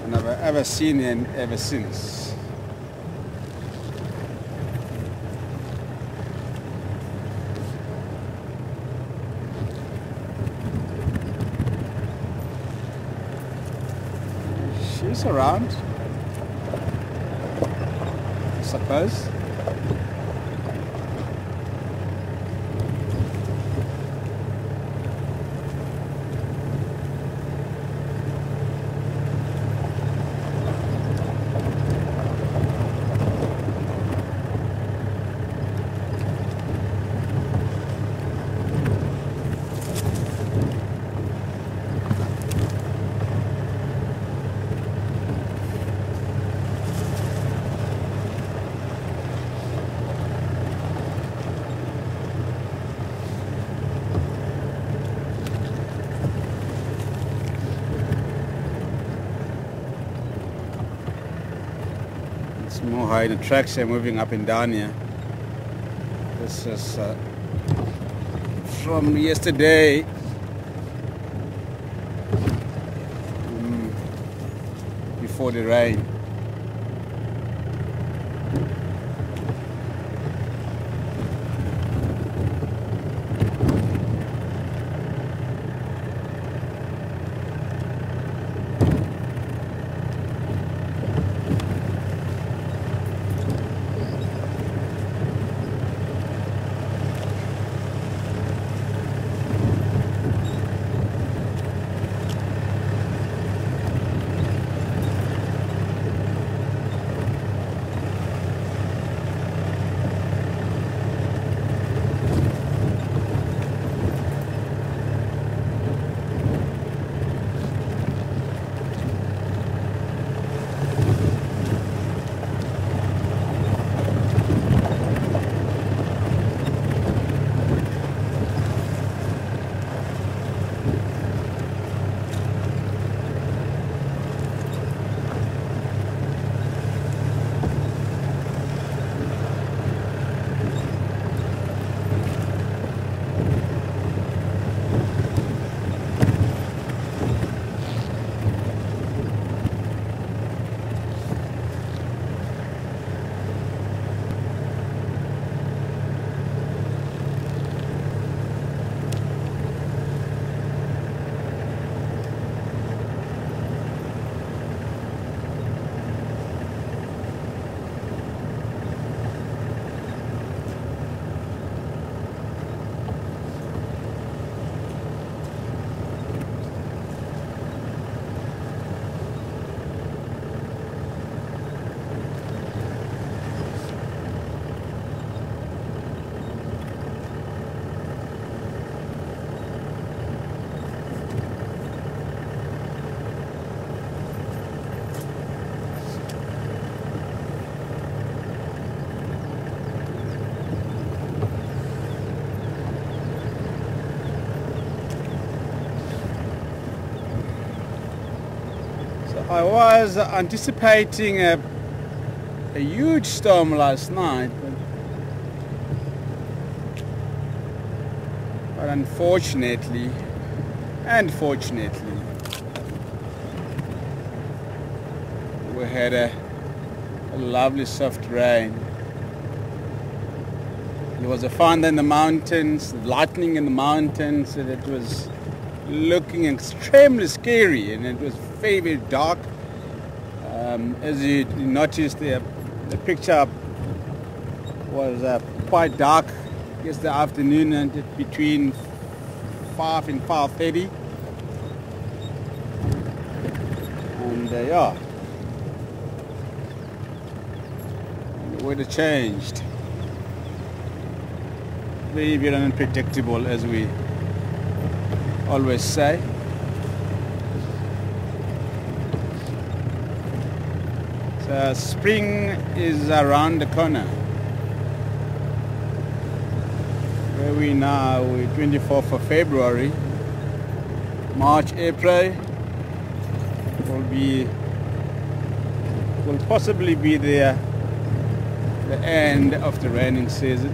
And I've ever seen it ever since. She's around, I suppose. More hyena tracks are moving up and down here. This is from yesterday. Before the rain. I was anticipating a huge storm last night, but unfortunately and fortunately we had a lovely soft rain. There was a thunder in the mountains, lightning in the mountains, and it was looking extremely scary, and it was very, very dark. As you noticed, the picture was quite dark yesterday afternoon, and between 5 and 5:30. And yeah, the weather changed. Very, very unpredictable, as we always say. So spring is around the corner. Where we now, we're 24th of February. March, April will will possibly be the end of the raining season.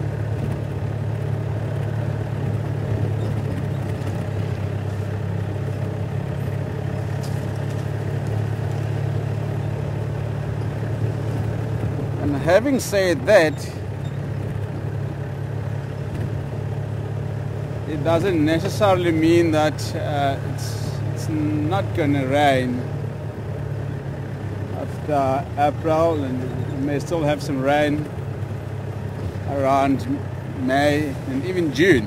And having said that, it doesn't necessarily mean that it's not going to rain after April, and we may still have some rain around May and even June.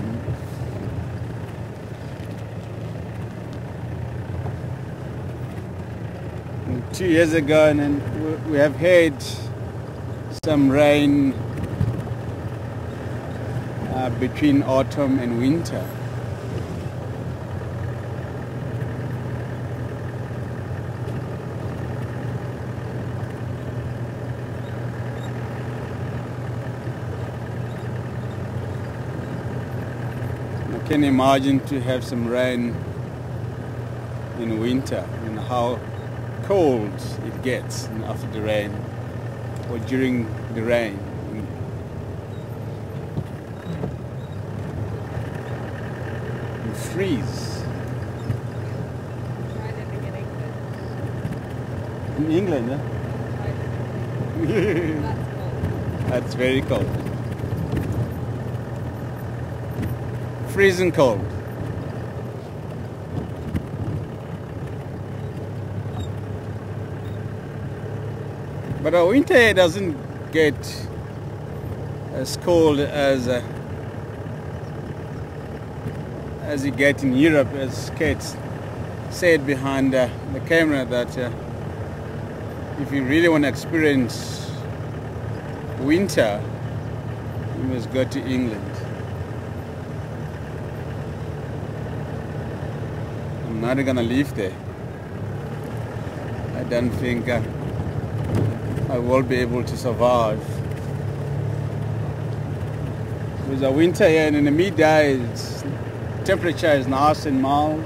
And 2 years ago, and we have had some rain between autumn and winter. I can imagine to have some rain in winter and how cold it gets after the rain or during the rain. You freeze. Right living in England. In England, huh? That's cold. That's very cold. Freezing cold. But our winter doesn't get as cold as you get in Europe, as Kate said behind the camera, that if you really want to experience winter, you must go to England. I'm not gonna live there. I don't think I will be able to survive. With a winter here, and in the middays, temperature is nice and mild.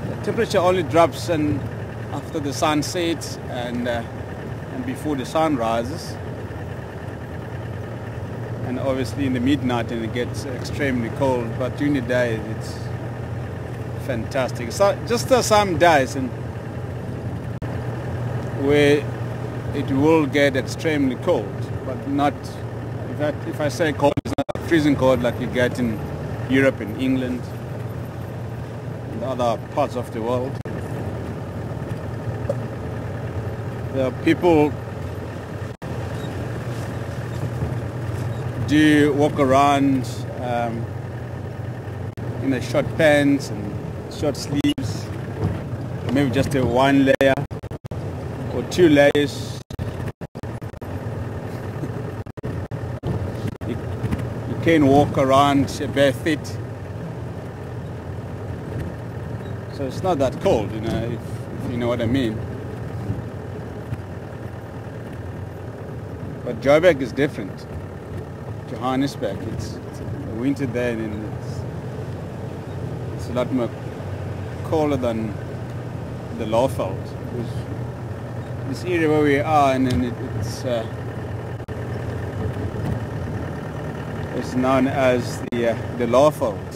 The temperature only drops after the sun sets and before the sun rises. And obviously in the midnight, and it gets extremely cold. But during the day, it's fantastic. So just some days where it will get extremely cold, but not, if I say cold, it's not freezing cold like you get in Europe and England and other parts of the world. The people do walk around in a short pants and short sleeves, maybe just a one layer or 2 layers. You can walk around bare feet, so it's not that cold, if you know what I mean. But Joburg is different. Johannesburg, it's winter there, and it's a lot more colder than the Lawveld. This area where we are, and then it's known as the Lawveld,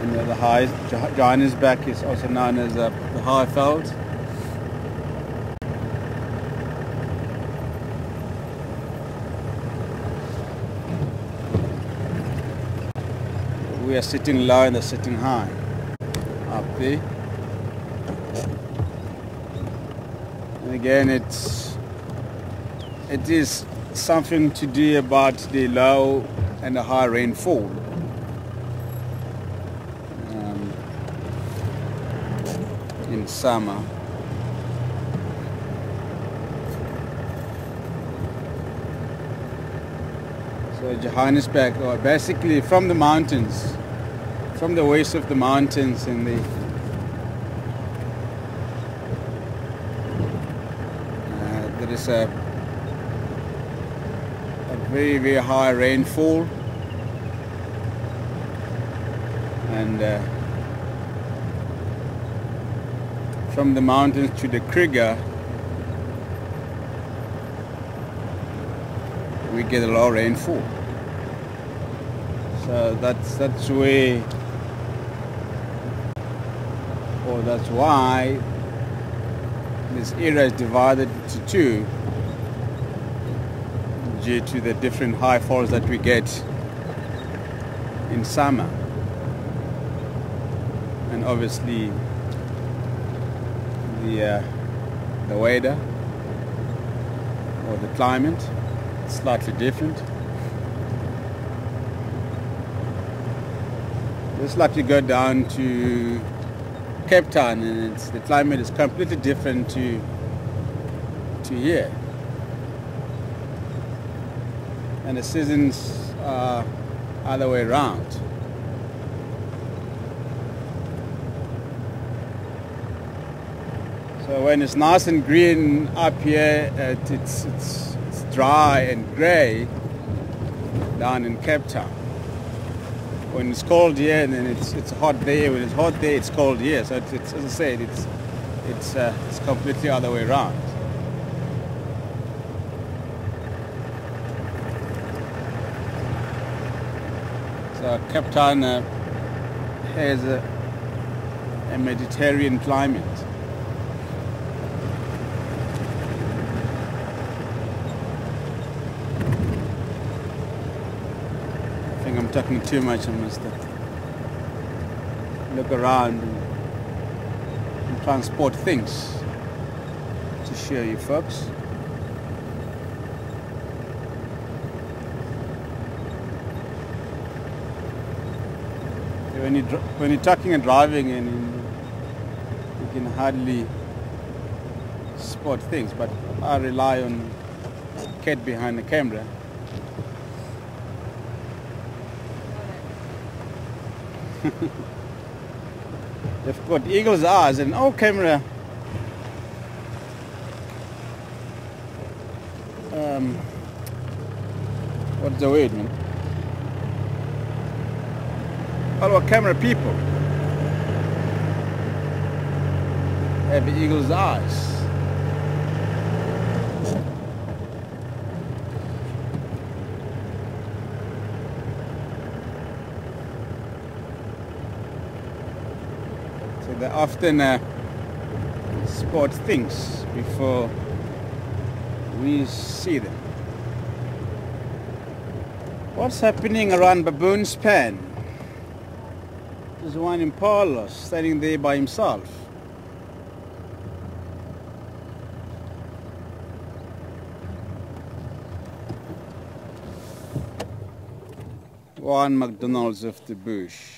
and the high Johannesburg is also known as the Highveld. We are sitting low and they're sitting high up there. And again, it is something to do about the low and the high rainfall. In summer. So Johannesburg, or basically from the mountains, from the west of the mountains in the there is a very, very high rainfall, and from the mountains to the Kruger, we get a low rainfall. So that's where, or that's why this area is divided into two, due to the different high falls that we get in summer, and obviously the weather or the climate is slightly different. Just like you go down to Cape Town, and the climate is completely different to here, and the seasons are other way around. So when it's nice and green up here, it's dry and grey down in Cape Town. When it's cold here, then it's hot there. When it's hot there, it's cold here. So it's as I said, it's completely other way around. So Cape Town has a Mediterranean climate. I think I'm talking too much. I must look around and transport things to show you folks. When you're talking and driving, and you can hardly spot things, but I rely on Kat behind the camera. They've got eagle's eyes, and our camera what's the word, man? All our camera people have eagle's eyes. So they often spot things before we see them. What's happening around Baboon Span? There's one impala standing there by himself. One McDonald's of the bush.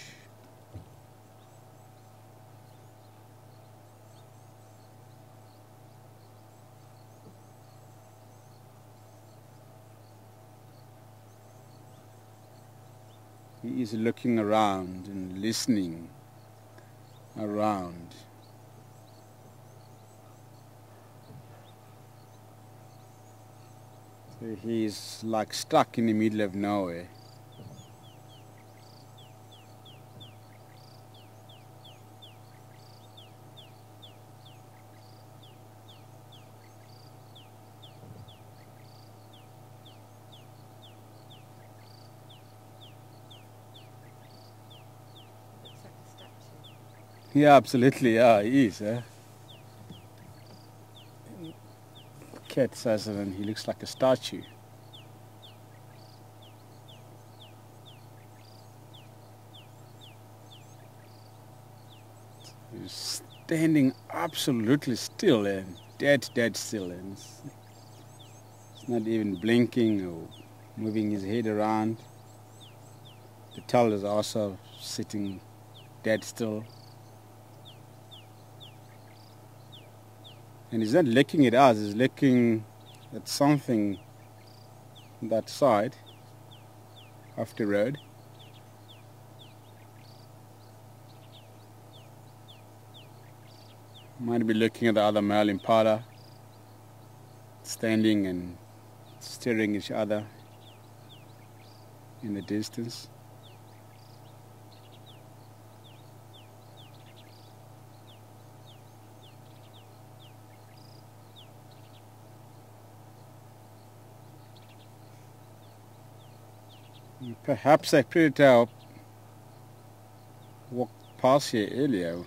He is looking around and listening around. So he's like stuck in the middle of nowhere. Yeah, absolutely, yeah, he is. Kat says it, and he looks like a statue. He's standing absolutely still and dead still, and it's not even blinking or moving his head around. The tail is also sitting dead still. And he's not looking at us, he's looking at something on that side of the road. Might be looking at the other male impala, standing and staring at each other in the distance. Perhaps a predator walked past here earlier.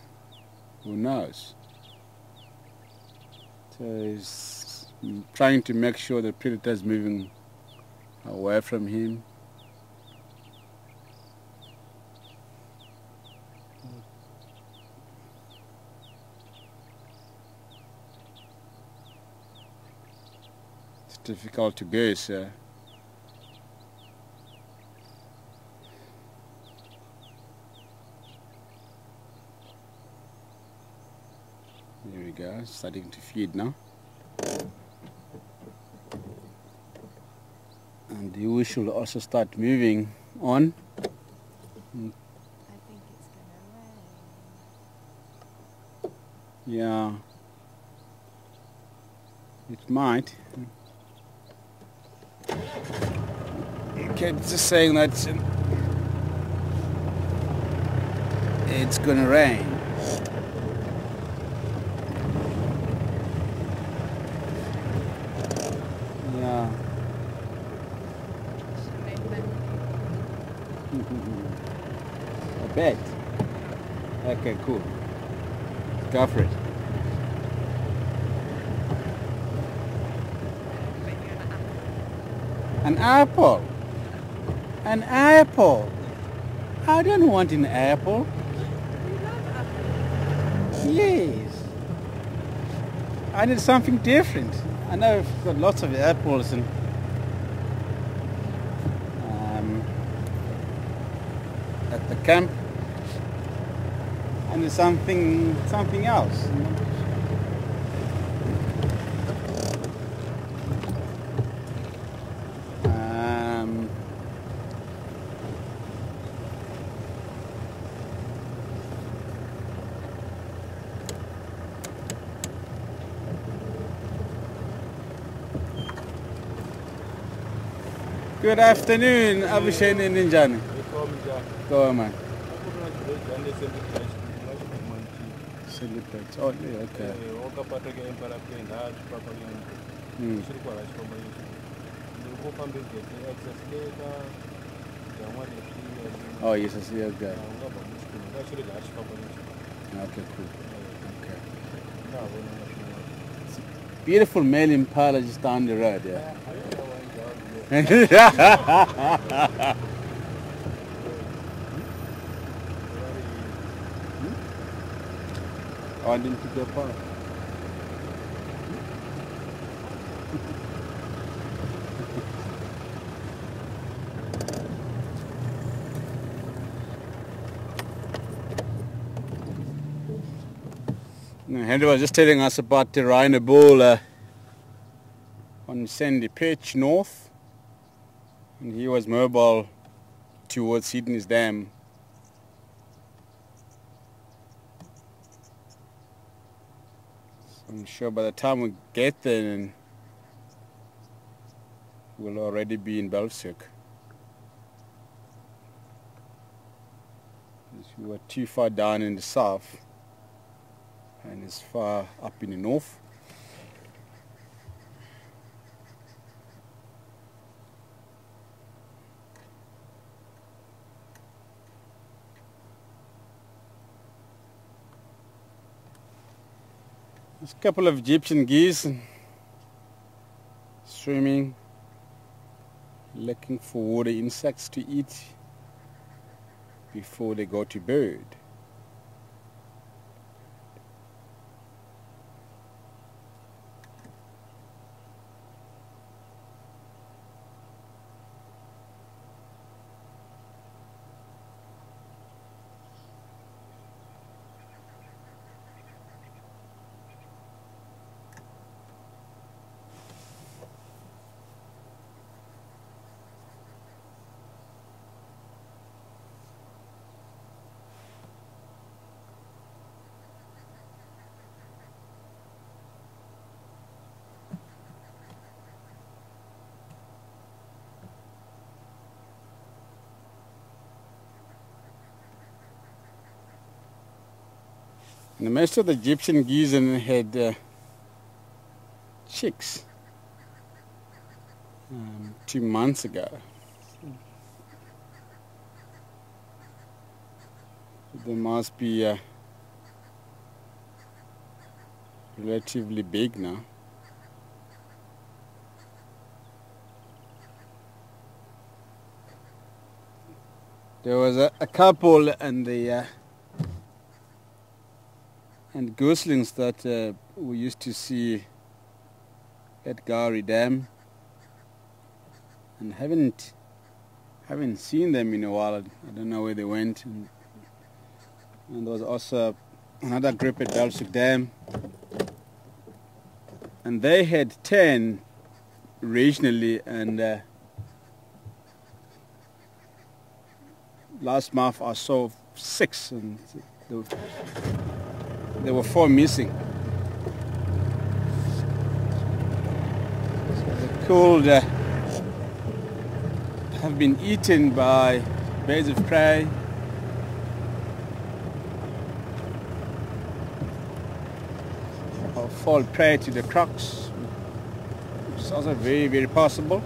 Who knows? So he's trying to make sure the predator is moving away from him. It's difficult to go, sir. There we go, starting to feed now. And we should also start moving on. I think it's gonna rain. Yeah, it might. Okay, just saying that it's gonna rain. Yeah. I bet. Okay, cool. Go for it. An apple. An apple. I don't want an apple. You love apples. Yes. I need something different. I know I've got lots of apples and at the camp. I need something else. Good afternoon, Abhishek and Ninjani. Go on, man. Celebrate. Oh, yeah, okay. Oh, yes, I see. Okay. Okay, cool. Okay. Beautiful male impala just down the road, yeah. I didn't pick up part. Henry was just telling us about the rhino bull on Sandy Perch North, and he was mobile towards Sydney's Dam. So I'm sure by the time we get there, we'll already be in Belfstuk. We were too far down in the south and it's far up in the north. There's a couple of Egyptian geese swimming, looking for water insects to eat before they go to bed. And most of the Egyptian geese had chicks 2 months ago. They must be relatively big now. There was a couple and the and goslings that we used to see at Gowrie Dam, and haven't seen them in a while. I don't know where they went. And there was also another group at Belsuc Dam, and they had 10 regionally, and last month I saw 6, and there were 4 missing. The cooled have been eaten by birds of prey, or fall prey to the crocs, which is also very, very possible.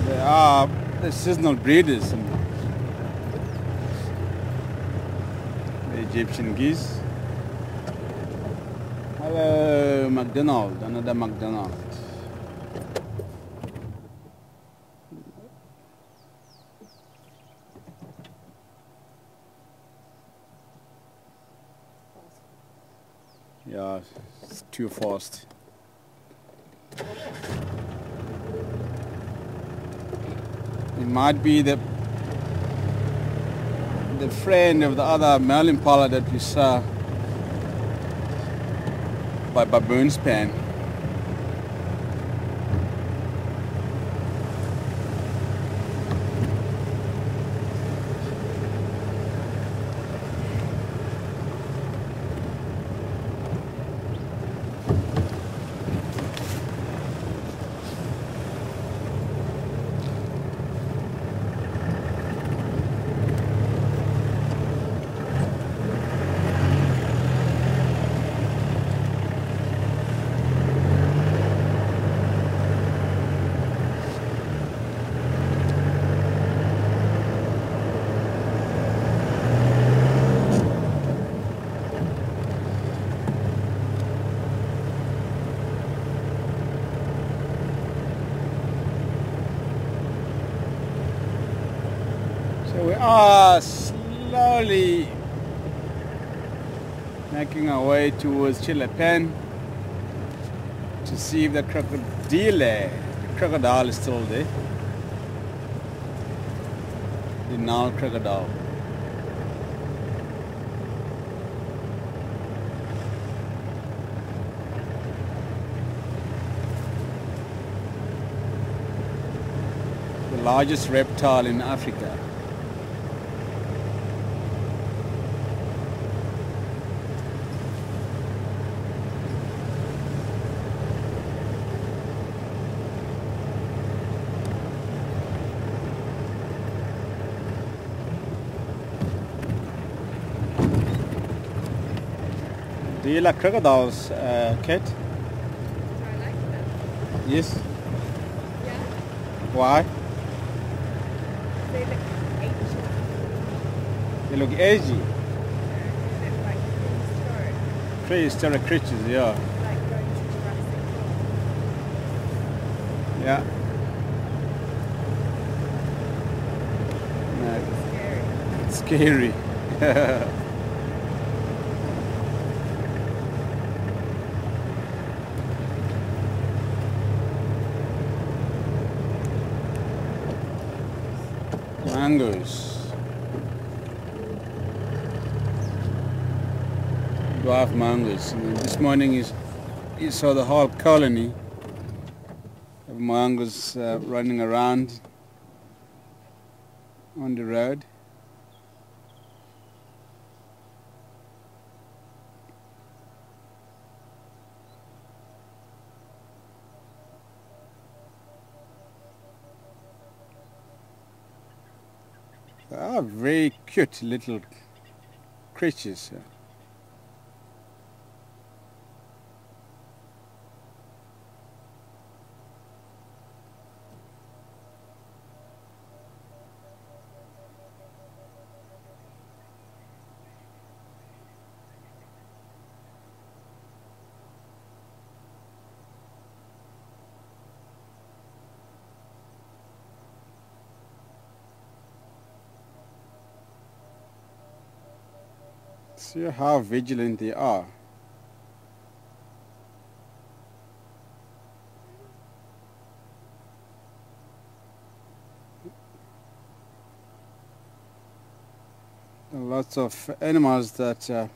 They are the seasonal breeders, and the Egyptian geese. Hello, McDonald, another McDonald. Yeah, it's too fast. It might be the friend of the other male impala that we saw by Baboon Span. So we are slowly making our way towards Chilapan to see if the crocodile is still there. The Nile crocodile. The largest reptile in Africa. Do you like crocodiles, Kate? Do I like them? Yes. Yeah. Why? They look ancient. They look edgy. They look like prehistoric. Prehistoric creatures, yeah. Like going to Jurassic World. Yeah. No, It's scary. it's scary. Mangoes. Dwarf mangoes. And this morning you saw the whole colony of mangoes running around on the road. They are very cute little creatures. See how vigilant they are. There are lots of animals that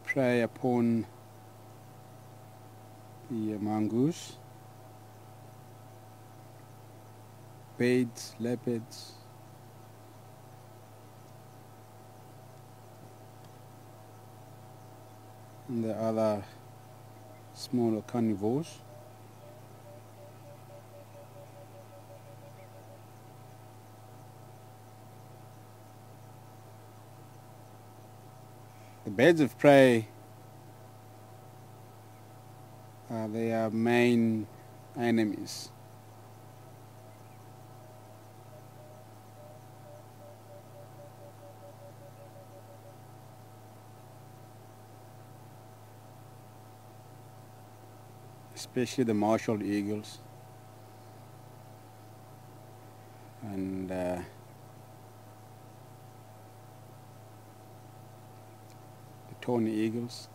prey upon the mongoose. Birds, leopards. And the other smaller carnivores. The birds of prey are their main enemies. Especially the martial eagles and the tawny eagles.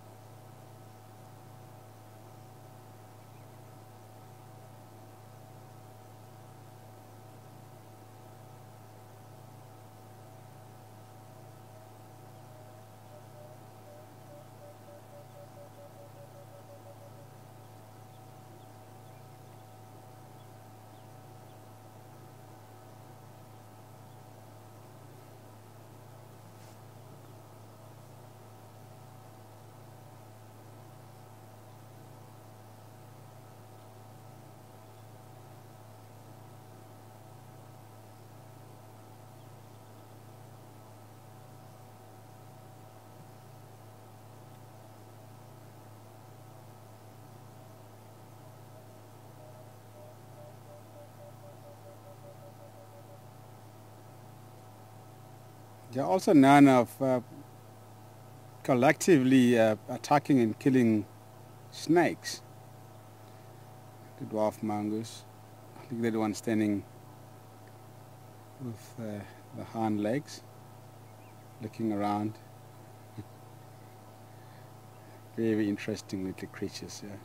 They are also known of collectively attacking and killing snakes. The dwarf mongoose. I think they're the one standing with the hind legs, looking around. Very interesting little creatures, yeah.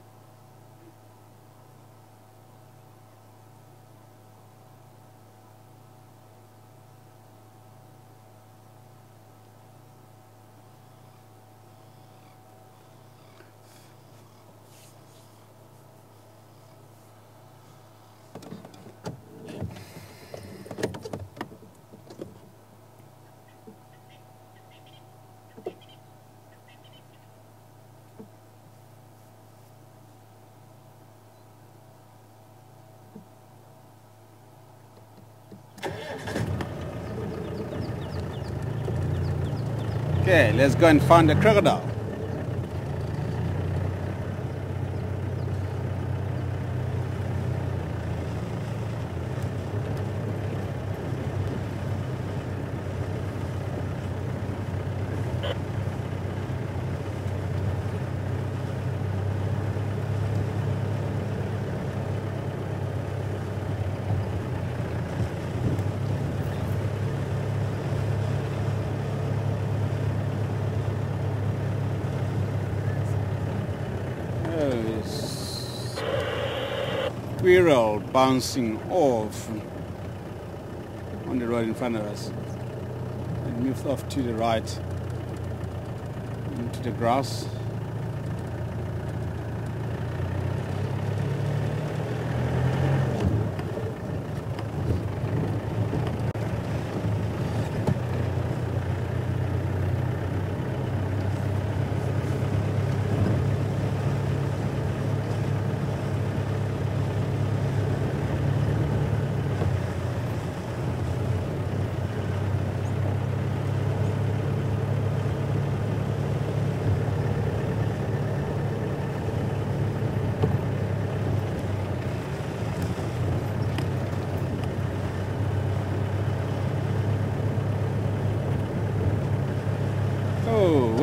Okay, let's go and find the crocodile. Squirrel bouncing off on the road in front of us and moved off to the right into the grass.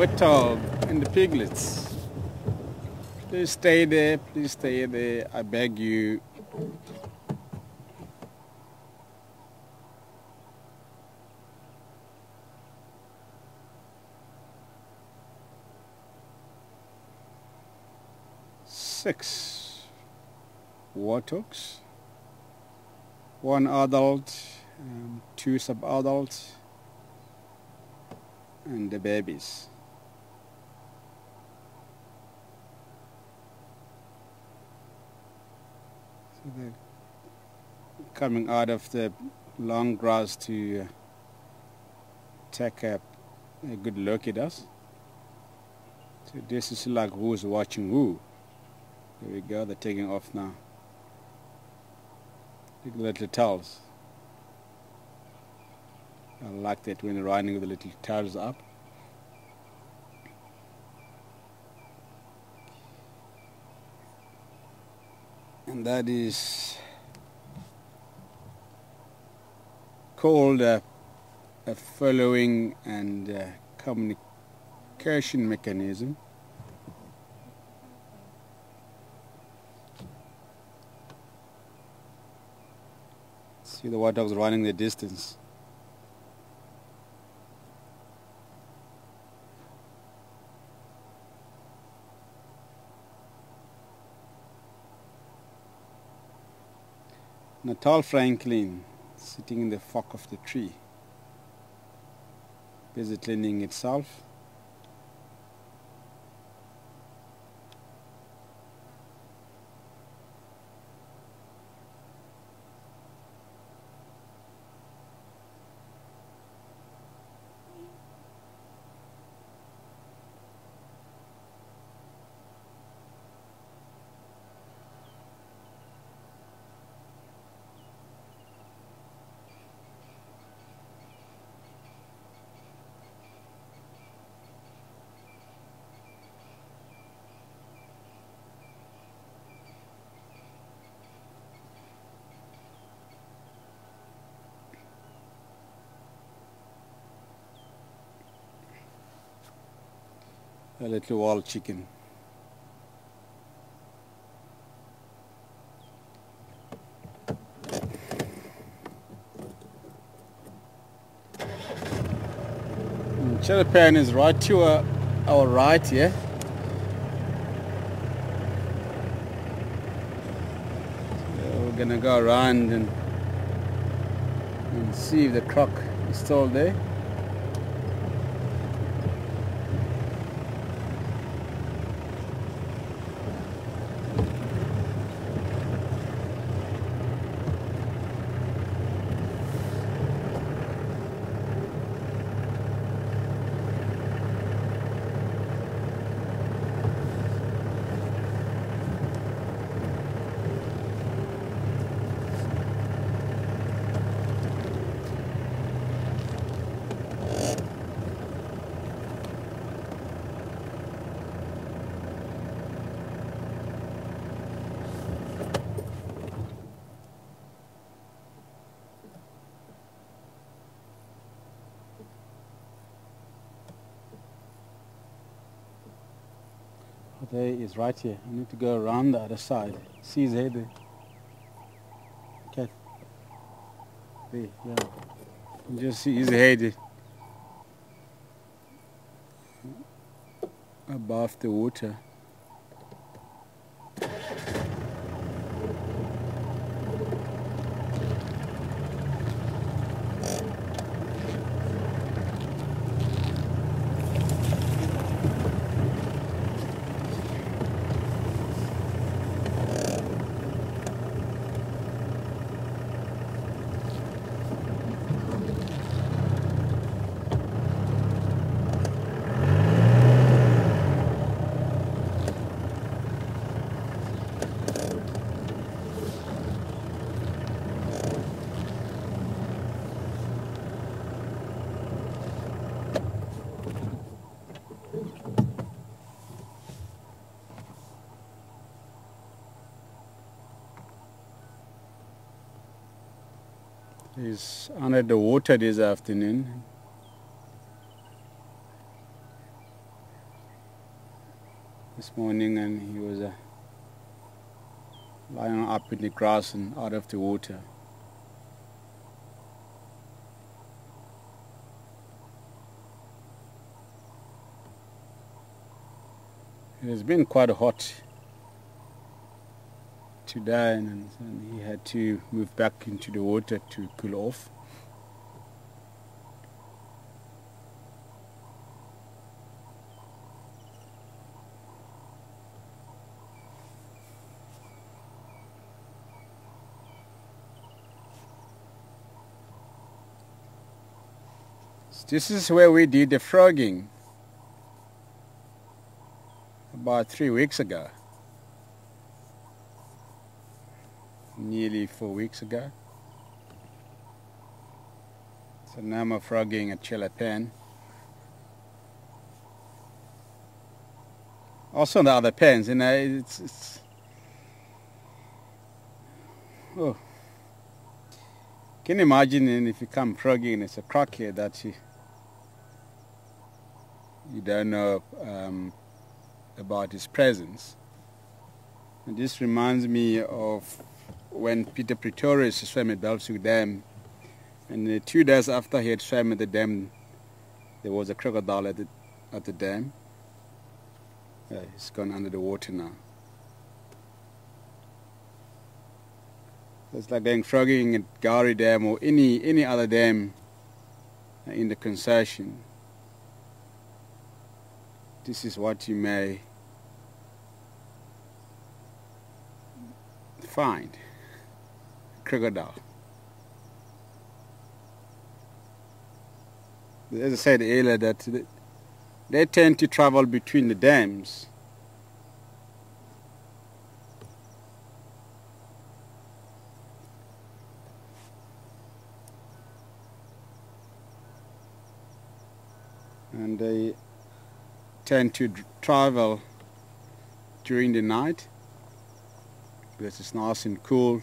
Whittle and the piglets. Please stay there, please stay there, I beg you. Six warthogs, one adult, two sub-adults, and the babies. So they're coming out of the long grass to take a good look at us. So this is like who's watching who. There we go, they're taking off now. Look at the little tails. I like that when they're riding with the little tails up. And that is called a following and communication mechanism. See the white dogs running the distance. Natal Franklin sitting in the fork of the tree, busy cleaning itself. A little wild chicken. Cherapan is right to our right here. So we're gonna go around and see if the croc is still there. There is right here. I need to go around the other side. See his head there. Okay. There, yeah. You just see his head above the water. He's under the water this afternoon. this morning, and he was lying up in the grass and out of the water. It has been quite hot today, and he had to move back into the water to cool off. This is where we did the frogging about 3 weeks ago. Nearly 4 weeks ago. So now I'm frogging at Chelapan. Also in the other pens, you know, it's oh. Can you imagine if you come frogging and it's a croc here that you don't know about his presence. And this reminds me of when Peter Pretorius swam at Belsoek Dam, and 2 days after he had swam at the dam, there was a crocodile at the dam. He's gone under the water now. So it's like going frogging at Gowrie Dam or any other dam in the concession. This is what you may find. Crocodile. As I said earlier, that they tend to travel between the dams. And they tend to travel during the night because it's nice and cool.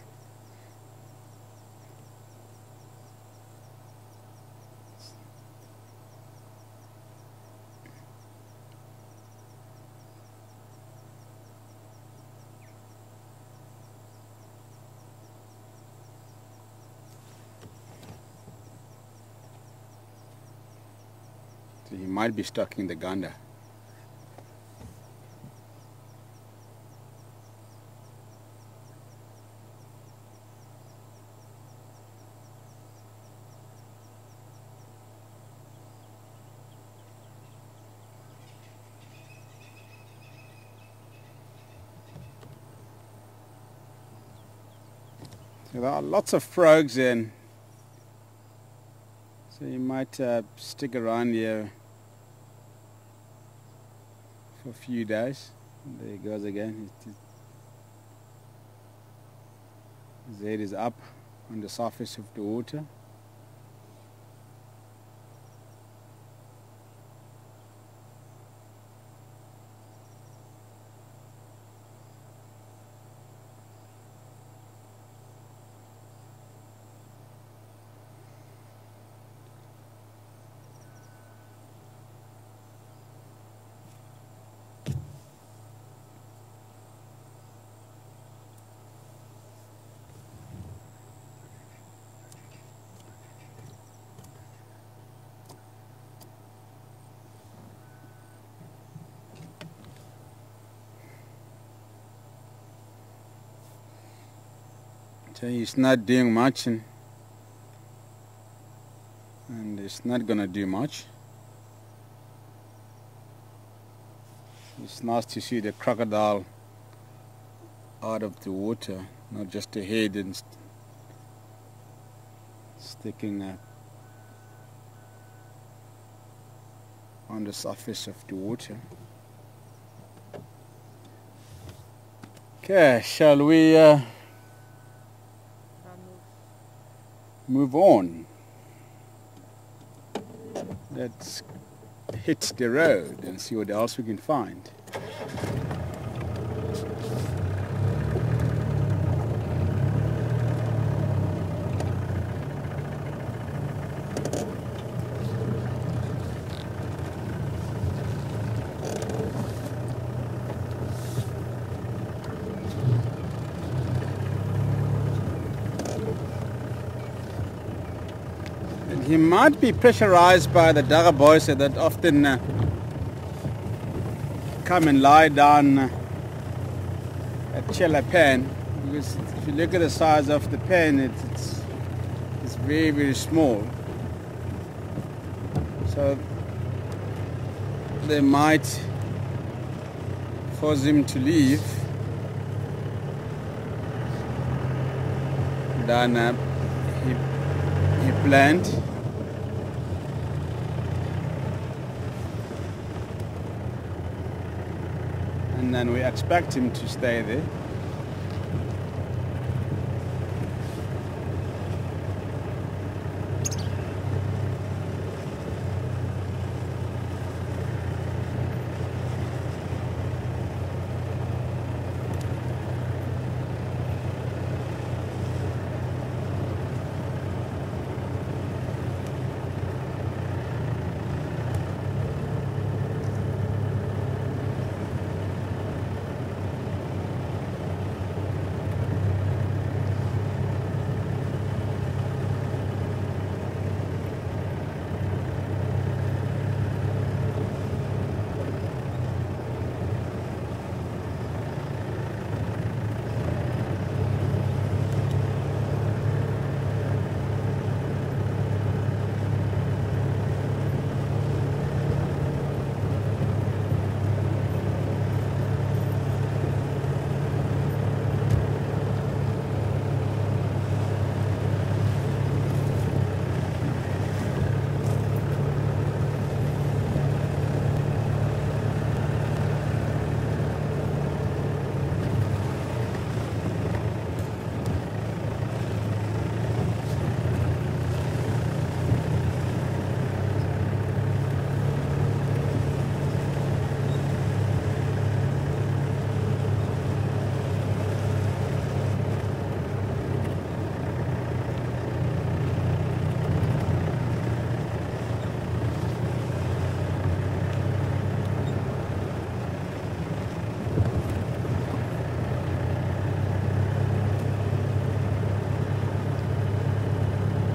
So he might be stuck in the Ganda. So there are lots of frogs in, so you might stick around here for a few days. There he goes again. His head is up on the surface of the water. So he's not doing much, and it's not going to do much. It's nice to see the crocodile out of the water, not just the head and sticking on the surface of the water. Okay, shall we move on? Let's hit the road and see what else we can find. He might be pressurized by the Dagga boys that often come and lie down at Chela Pen, because if you look at the size of the pen, it's very, very small. So they might force him to leave. Then he planned. And then we expect him to stay there.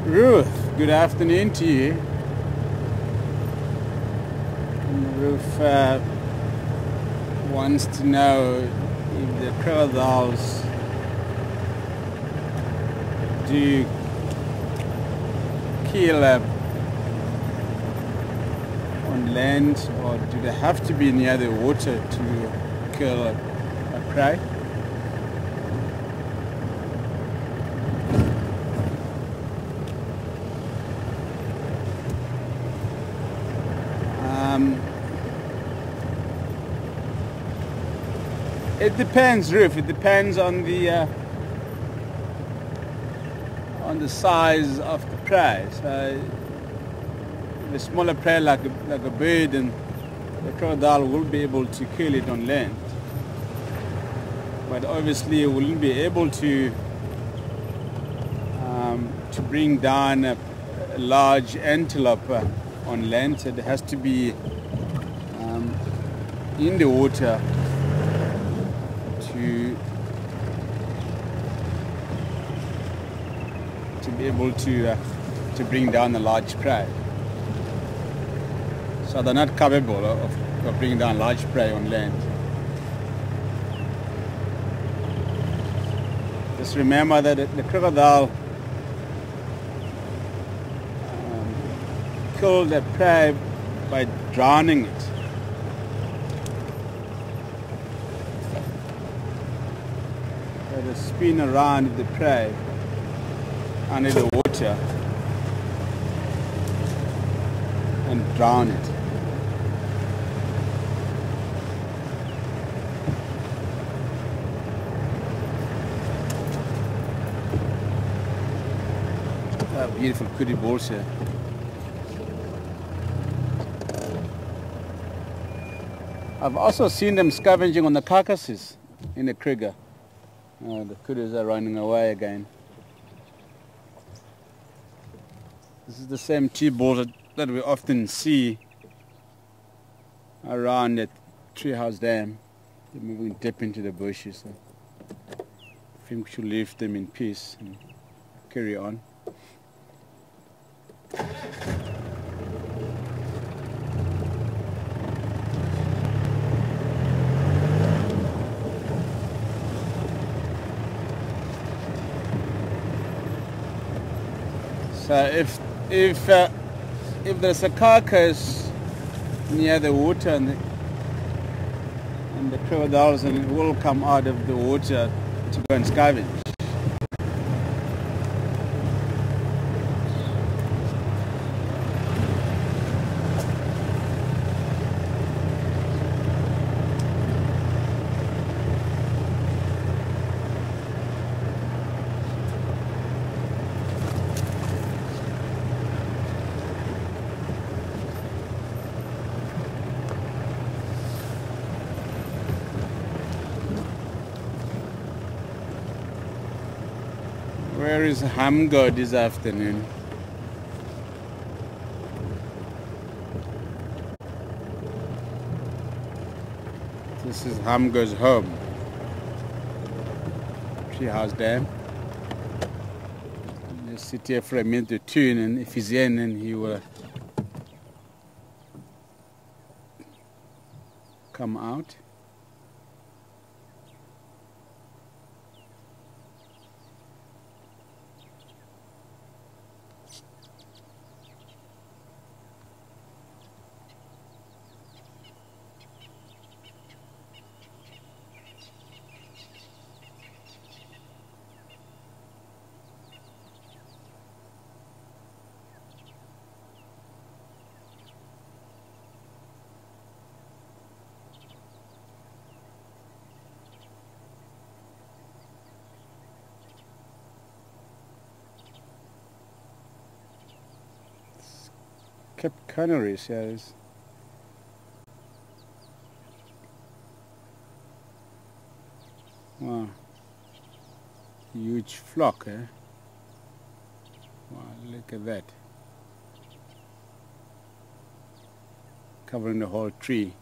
Ruth, good afternoon to you. And Ruth wants to know if the crocodiles do kill on land, or do they have to be near the water to kill a prey? It depends, Ruth. It depends on the size of the prey. So the smaller prey, like a bird, and the crocodile will be able to kill it on land. But obviously, it wouldn't be able to bring down a large antelope on land. So it has to be in the water to be able to bring down a large prey. So they're not capable of bringing down large prey on land. Just remember that the crocodile killed the prey by drowning it. So they spin around the prey under the water and drown it. Beautiful kuddy balls here. I've also seen them scavenging on the carcasses in the Kruger. The kudus are running away again. This is the same T-balls that we often see around at Treehouse Dam. They're moving deep into the bushes. So I think we should leave them in peace and carry on. So if there's a carcass near the water and the crocodiles, and it will come out of the water to go and scavenge. Where is Hamgo this afternoon? This is Hamgo's home. Treehouse Dam. Just sit here for a minute or two, and if he's in, then he will come out. Cape Canaries, yes. Wow. Huge flock, eh? Wow, look at that. Covering the whole tree.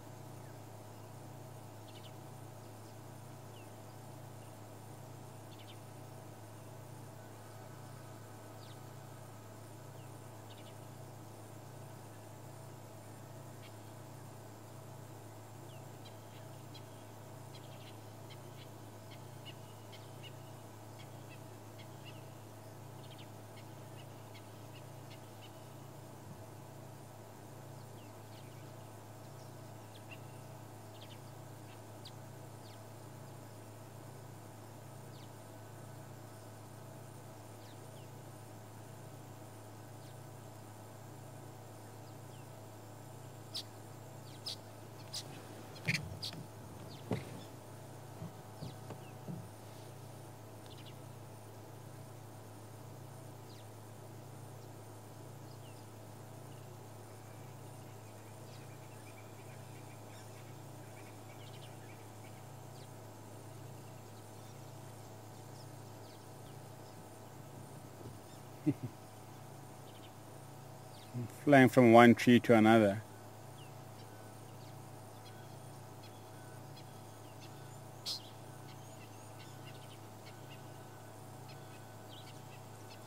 Flying from one tree to another.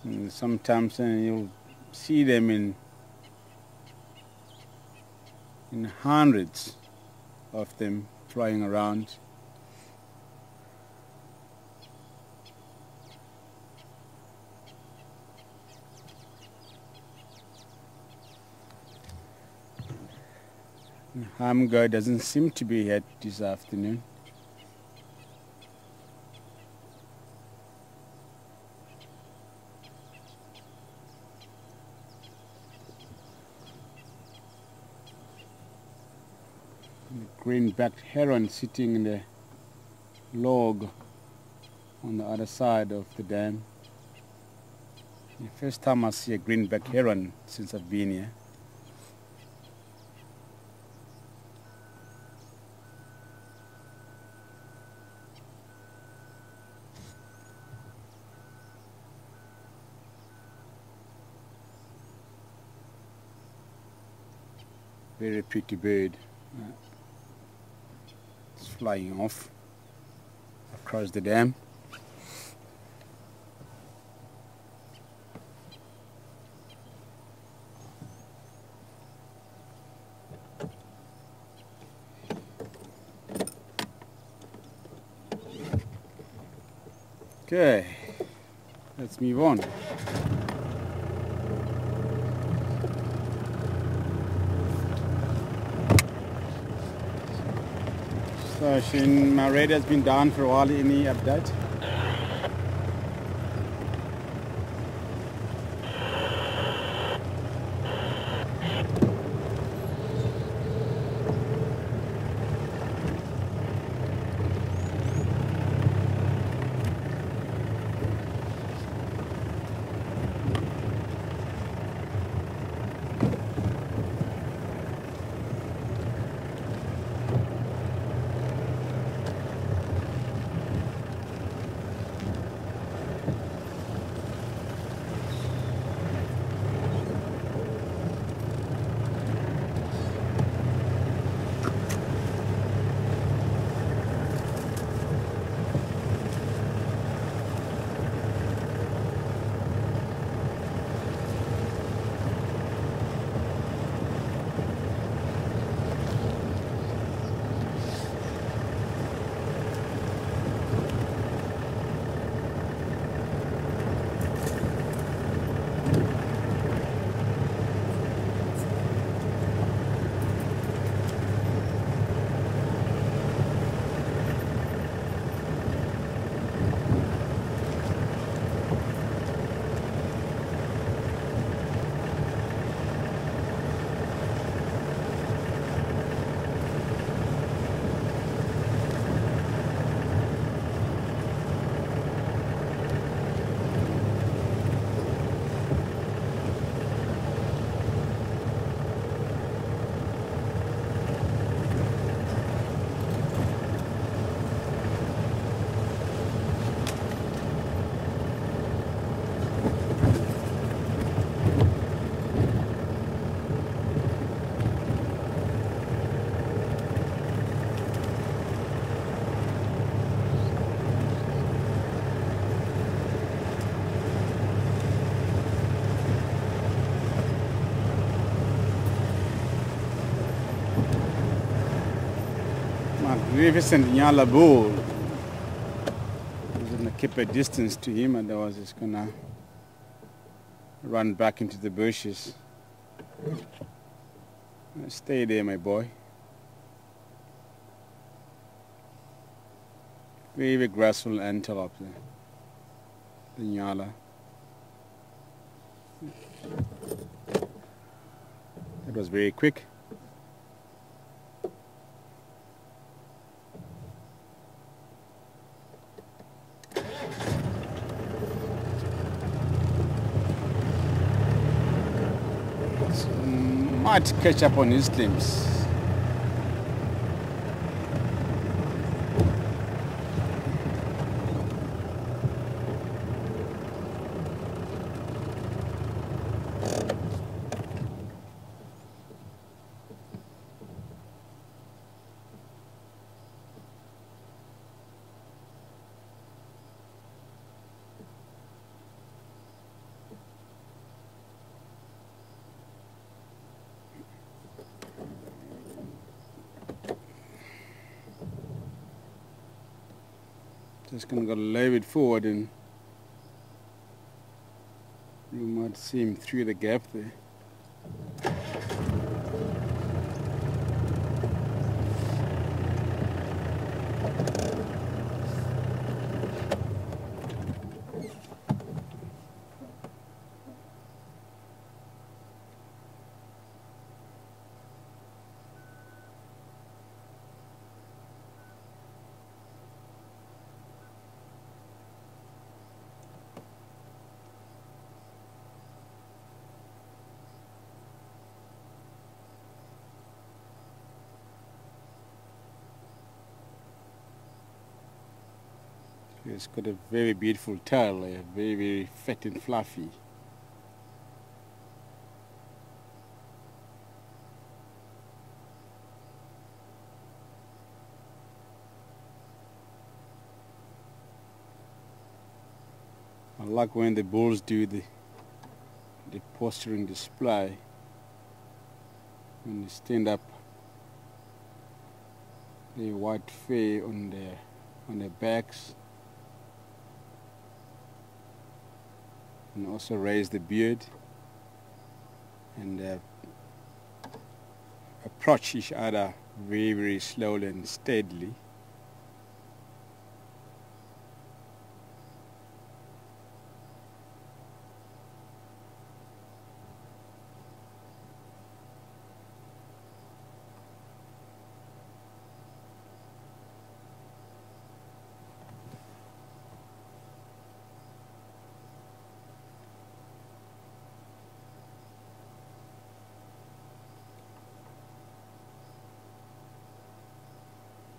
And sometimes you'll see them in hundreds of them flying around. Hamgo doesn't seem to be here this afternoon. The green-backed heron sitting in the log on the other side of the dam. The first time I see a green-backed heron since I've been here. Very pretty bird. It's flying off across the dam. Okay, let's move on. So Shane, my radio's been down for a while. Any update? Magnificent Nyala bull. I was going to keep a distance to him, otherwise he's going to run back into the bushes. Stay there, my boy. Very graceful antelope there. The Nyala. That was very quick. Might catch up on his limbs. Just gonna go lay it forward and you might see him through the gap there. It's got a very beautiful tail, very, very fat and fluffy. I like when the bulls do the posturing display. When they stand up, the white fur on their backs. and also raise the beard and approach each other very, very slowly and steadily.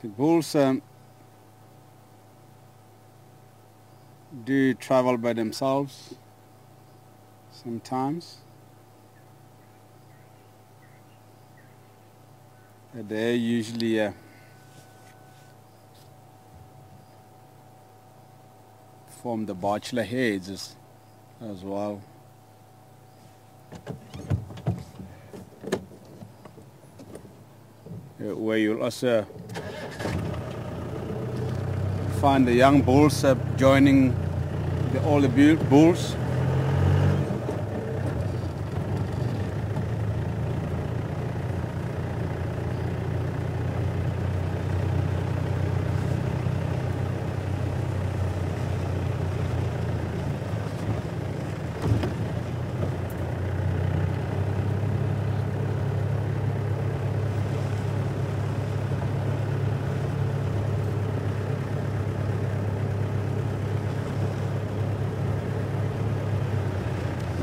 The bulls do travel by themselves sometimes. But they usually form the bachelor heads as well. Where you'll also find the young bulls joining the older bulls.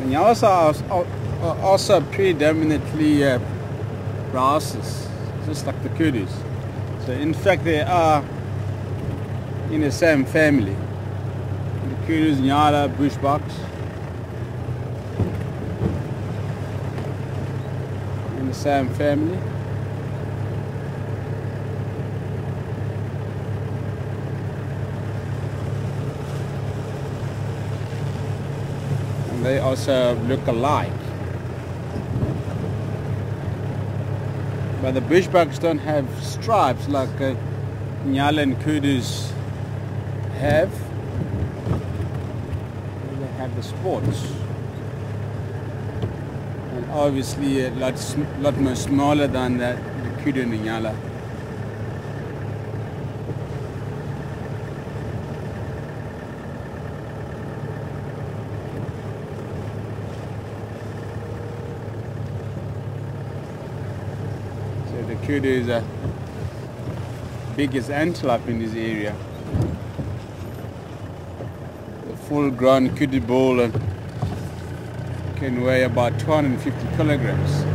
Nyala are also predominantly grasses, just like the kudus. So in fact they are in the same family. The kudus, Nyala, bushbucks, in the same family. They also look alike. But the bushbucks don't have stripes like Nyala and kudus have. They have the spots. And obviously a lot more smaller than the kudu and the Nyala. The kudu is the biggest antelope in this area. The full-grown kudu bull can weigh about 250 kilograms.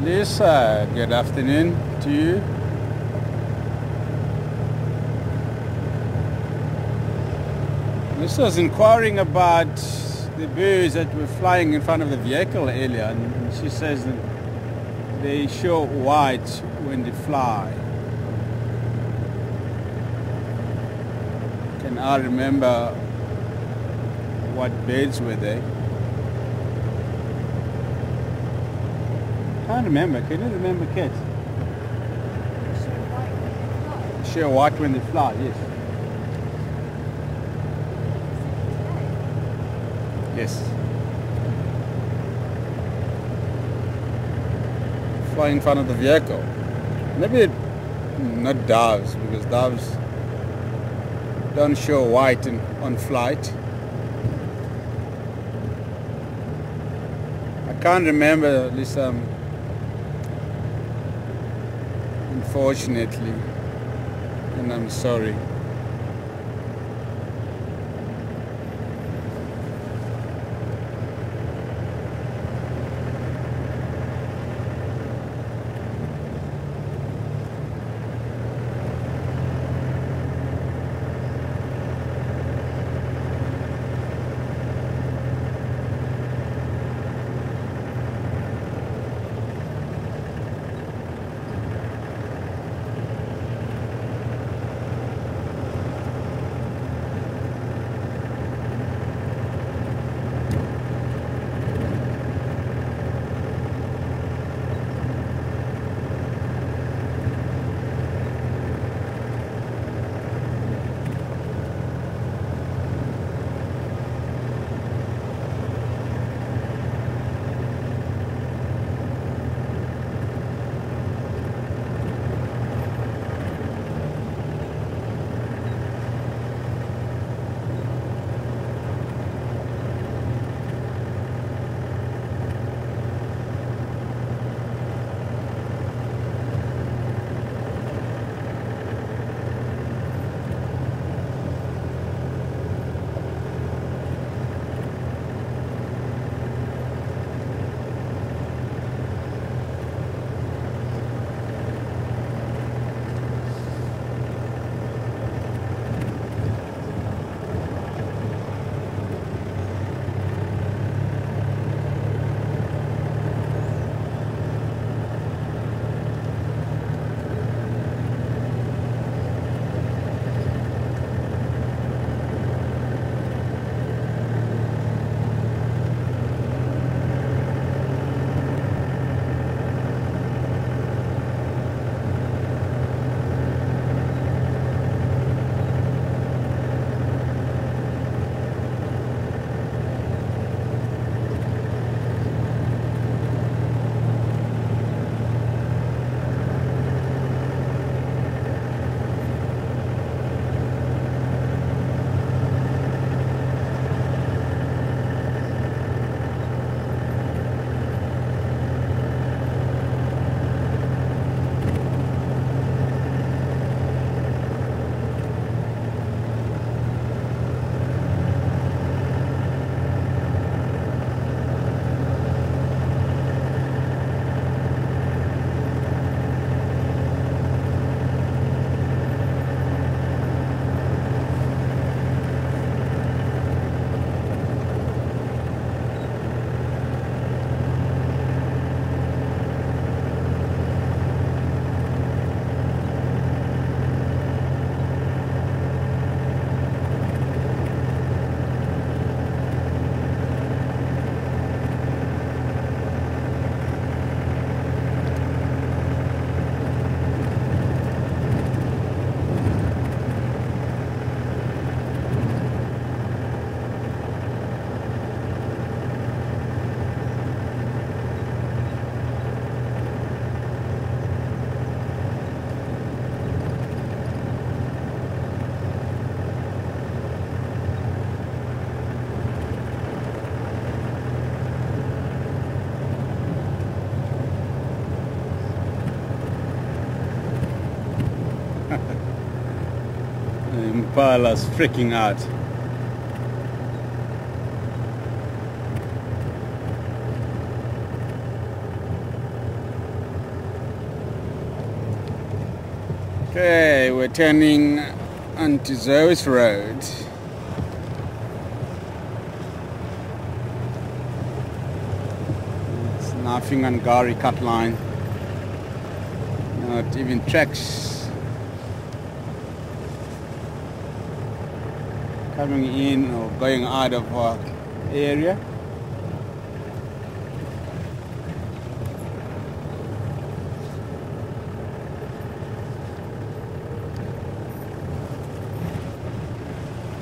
Lisa, good afternoon to you. Lisa was inquiring about the birds that were flying in front of the vehicle earlier, and she says that they show white when they fly. Can I remember what birds were they? I can't remember. Can you remember, Kate? Show white when they fly, yes. Yes. Fly in front of the vehicle. Maybe not doves, because doves don't show white on flight. I can't remember, at least unfortunately, and I'm sorry. impalas freaking out. Okay, we're turning onto Zoe's Road. It's nothing on Gari cut line. Not even tracks coming in or going out of our area.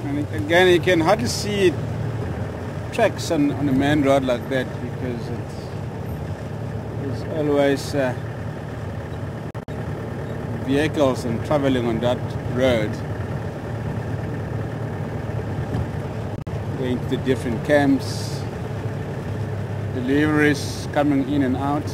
And again, you can hardly see tracks on a main road like that because it's always vehicles and traveling on that road, going to the different camps, deliveries coming in and out.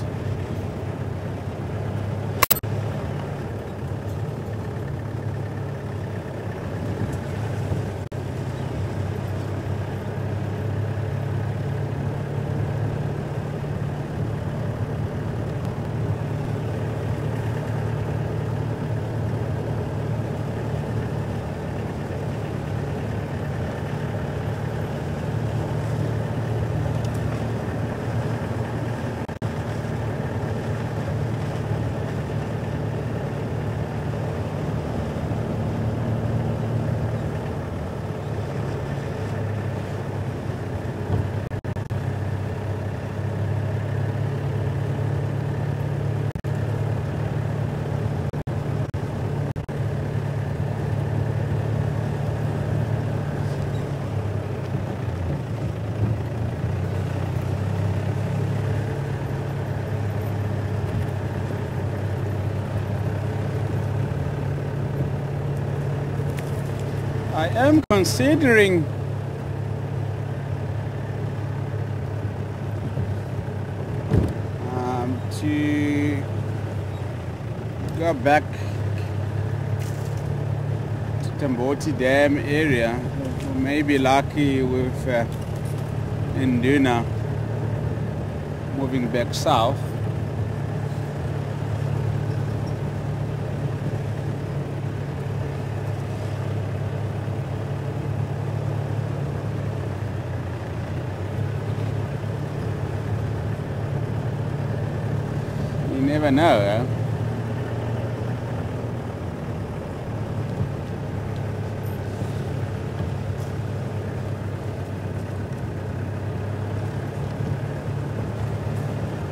I am considering to go back to Tamboti Dam area. We may be lucky with Induna moving back south. You never know, eh?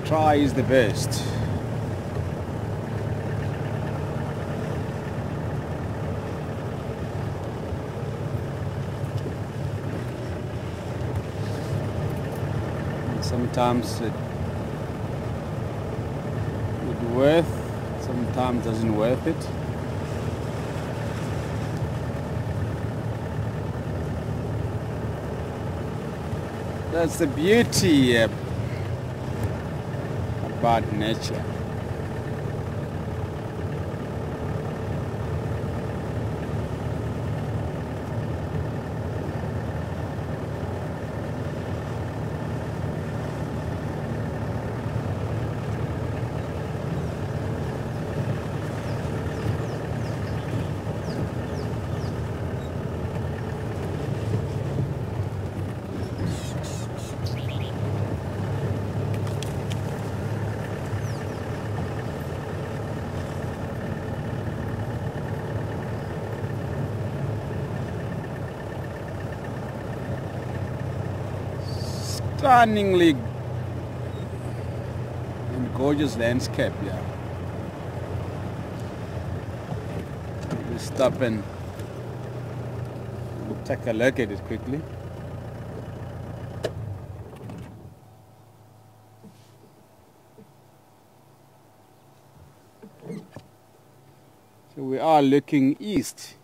Try is the best. Sometimes it worth, sometimes doesn't worth it. That's the beauty about nature. Stunningly and gorgeous landscape, yeah. We'll stop and take a look at it quickly. So we are looking east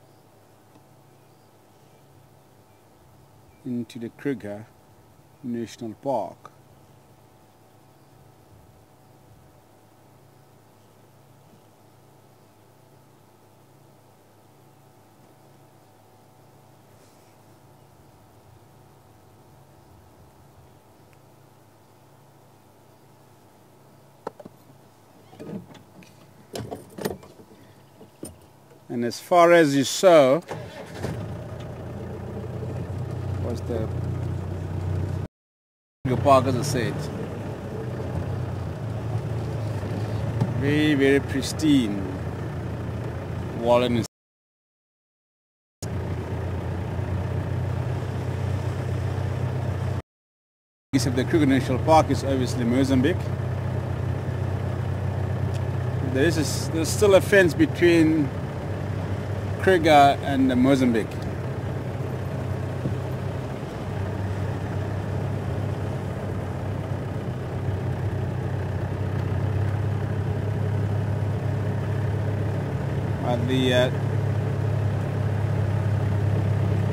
into the Kruger National Park. And as far as you saw, was the park, as I said, very, very pristine. Wallen of the Kruger National Park is obviously Mozambique. There's still a fence between Kruger and Mozambique.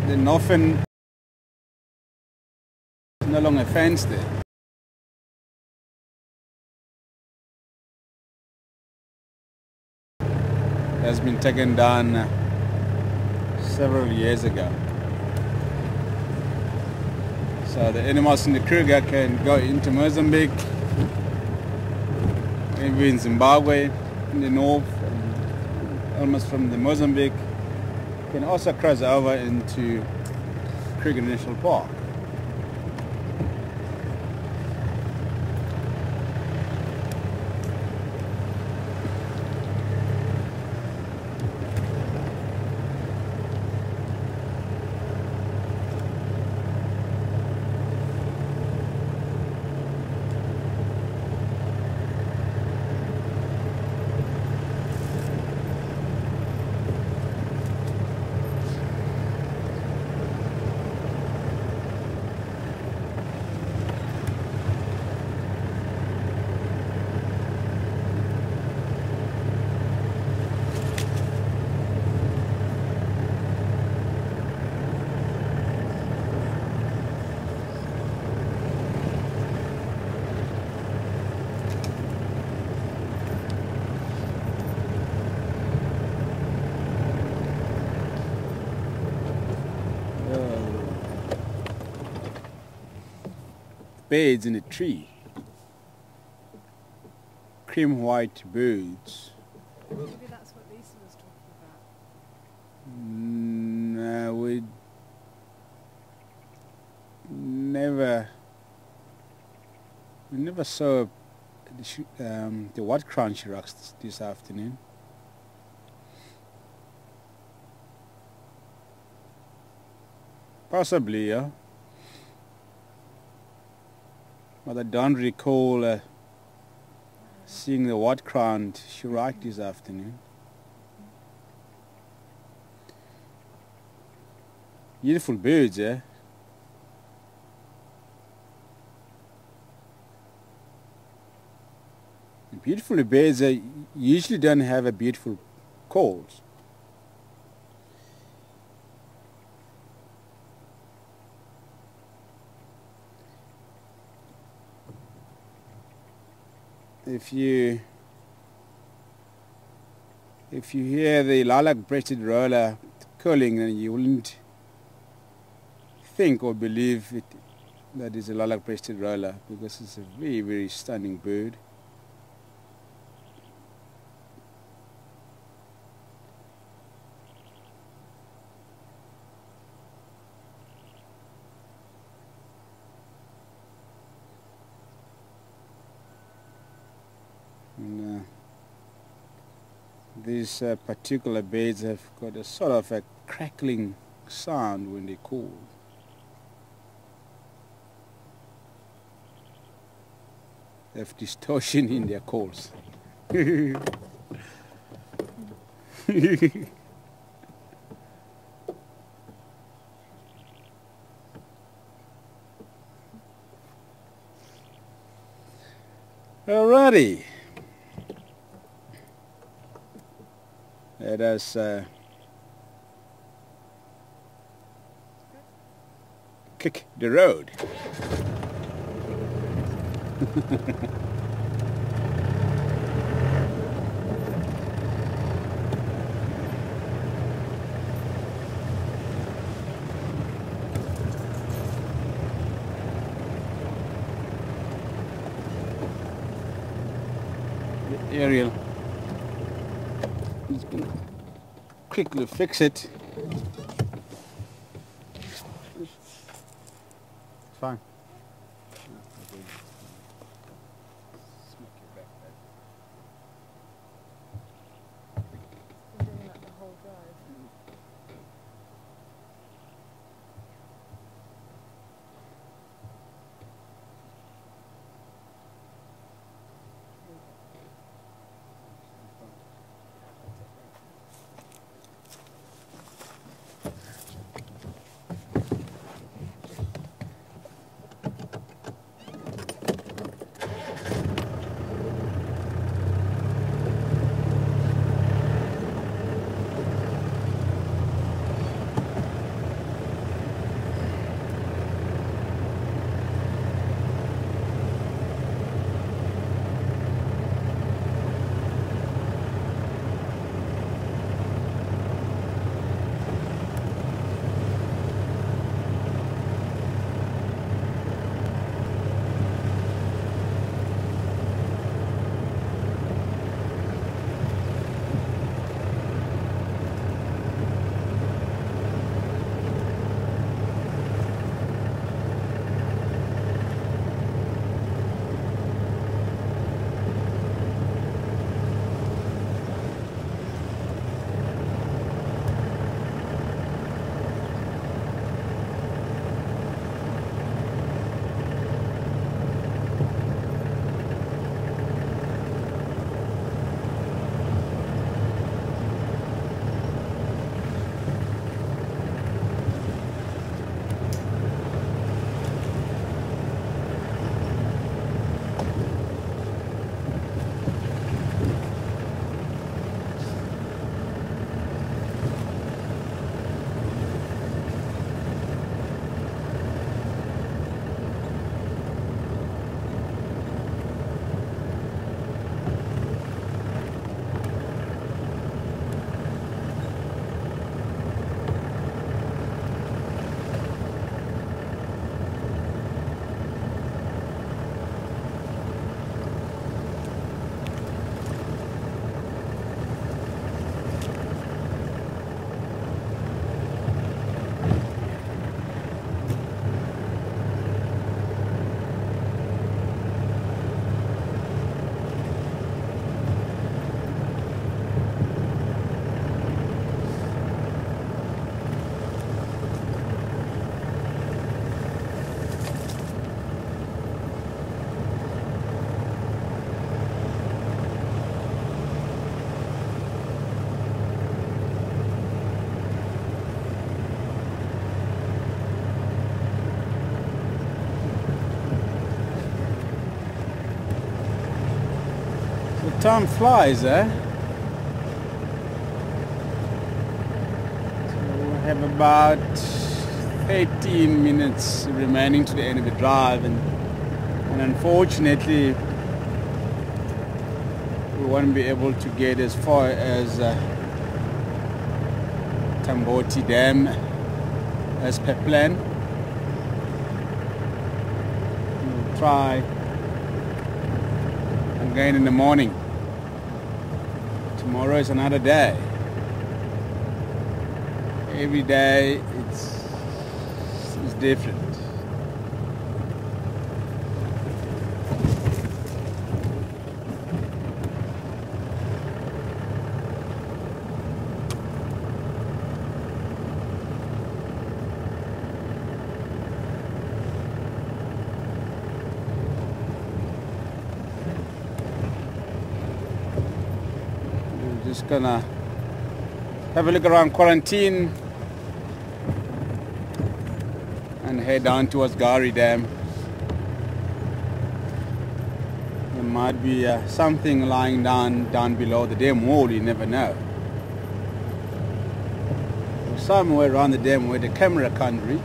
The northern no longer fenced there. Has been taken down several years ago. So the animals in the Kruger can go into Mozambique, maybe in Zimbabwe, in the north, almost from the Mozambique, can also cross over into Kruger National Park. Birds in a tree. Cream white birds. Maybe that's what Lisa was talking about. No, we never saw the white crown shrikes this afternoon. Possibly, yeah. But I don't recall seeing the white-crowned shrike this afternoon. Beautiful birds, eh? Beautiful birds usually don't have a beautiful calls. If you hear the lilac-breasted roller calling, then you wouldn't think or believe that is a lilac-breasted roller, because it's a very, very stunning bird. And, these particular birds have got a sort of a crackling sound when they call. They have distortion in their calls. Alrighty. Let us kick the road. Ariel is going to quickly fix it. It's fine. You're doing that the whole drive. Time flies, eh? So we have about 13 minutes remaining to the end of the drive, and unfortunately we won't be able to get as far as Tamboti Dam as per plan. We'll try again in the morning. Tomorrow is another day. Every day it's different. Just gonna have a look around Quarantine and head down towards Gari Dam. There might be something lying down below the dam wall, you never know. Or somewhere around the dam where the camera can't reach.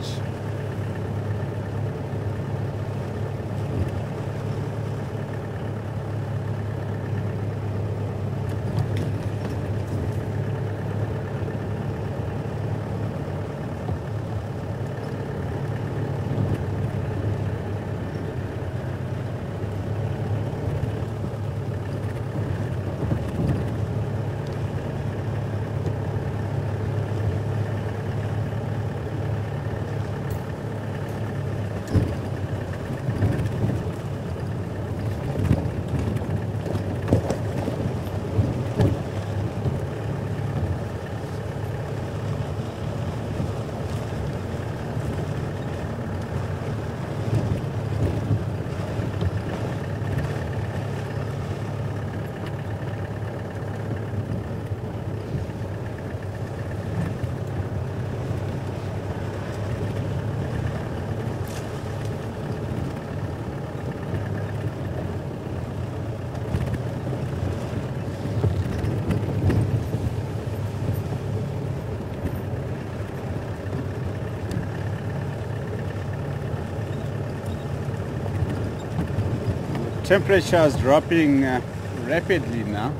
Temperature is dropping rapidly now.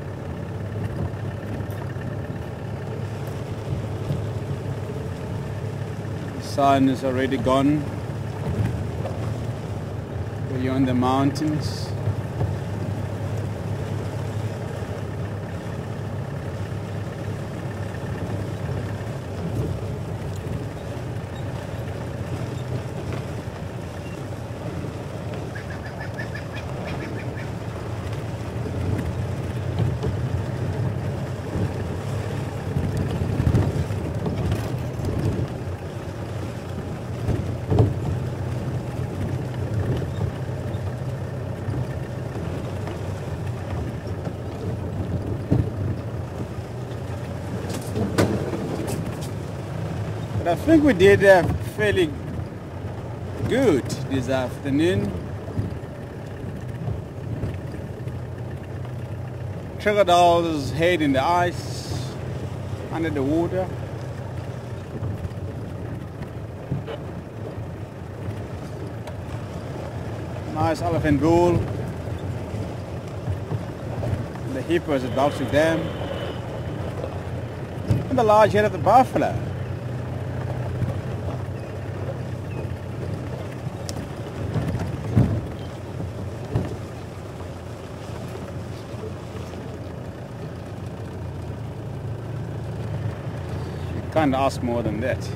The sun is already gone beyond the mountains. But I think we did fairly good this afternoon. Crocodile's head in the ice, under the water. Nice elephant bull. And the hippos at Balsuk Dam. And the large head of the buffalo. Can't ask more than that.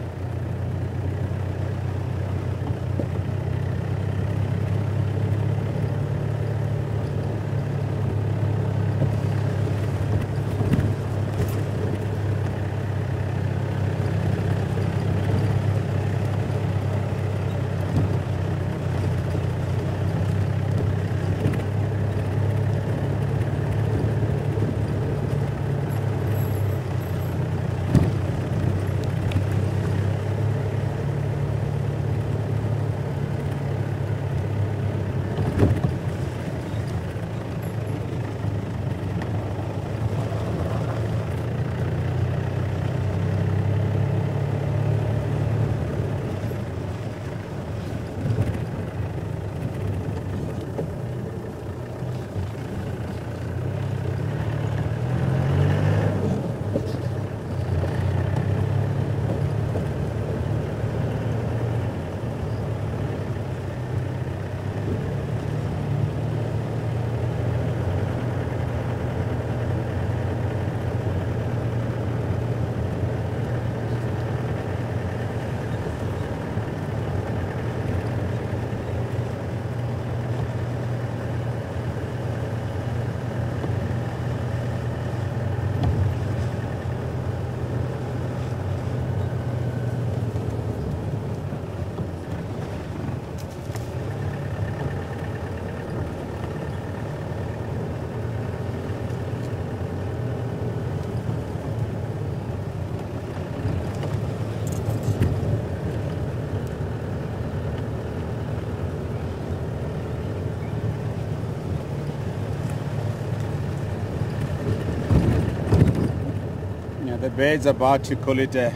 The bird's about to call it a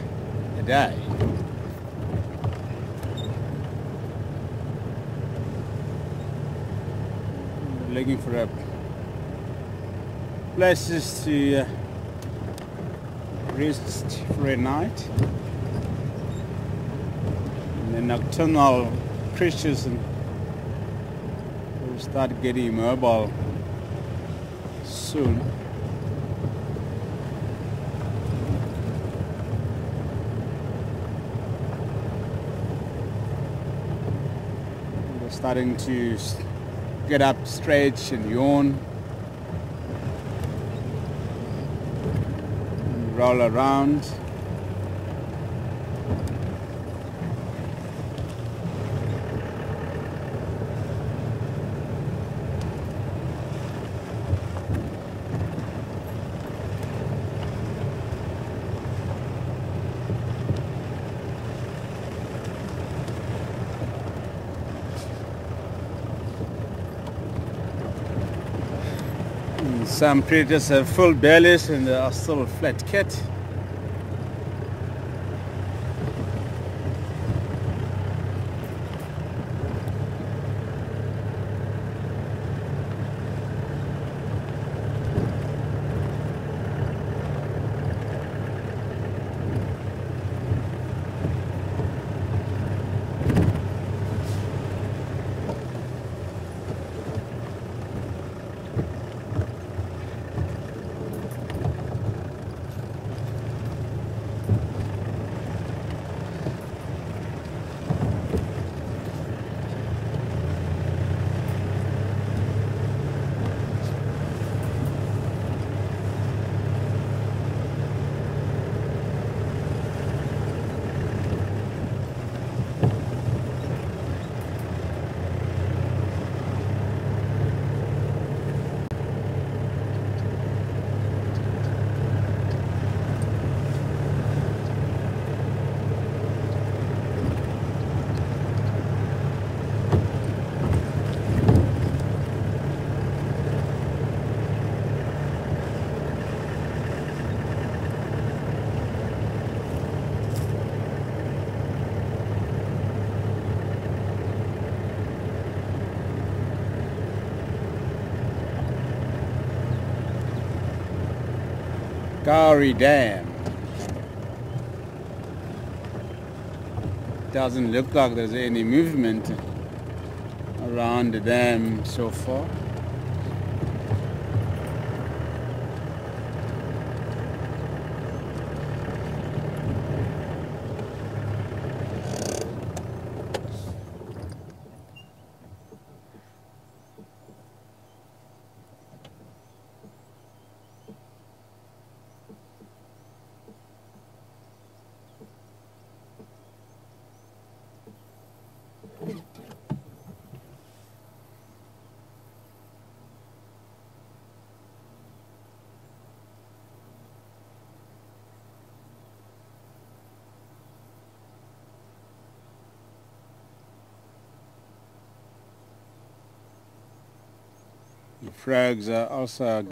day. Looking for a places to rest for a night. And the nocturnal creatures will start getting mobile soon. Starting to get up, stretch and yawn, and roll around. Some predators have full bellies and they are still flat cat. Gowrie Dam. Doesn't look like there's any movement around the dam so far. The frogs are also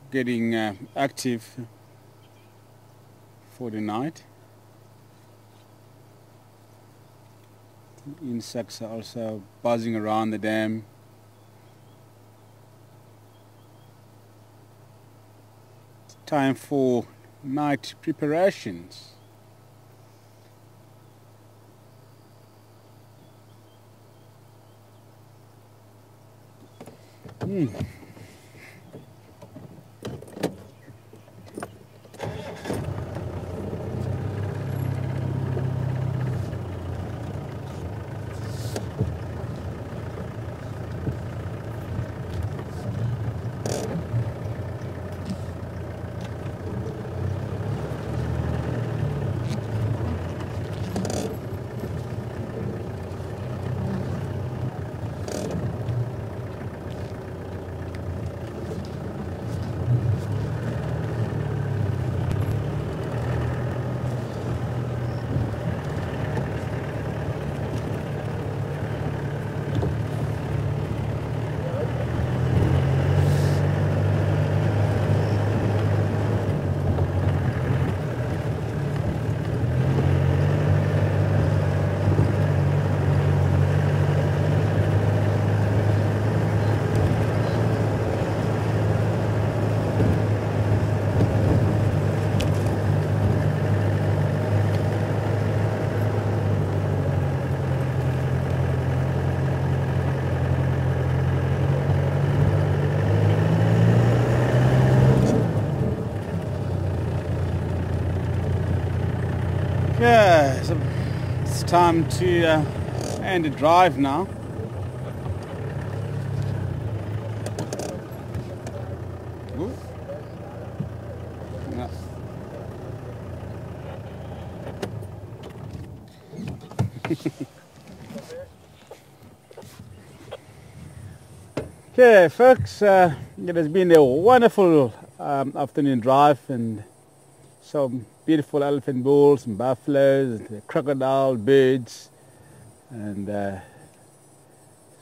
getting active for the night. Insects are also buzzing around the dam. It's time for night preparations. Yeah, so it's time to end the drive now. Ooh. Yeah. Okay, folks, it has been a wonderful afternoon drive, and some beautiful elephant bulls and buffaloes and crocodile, birds, and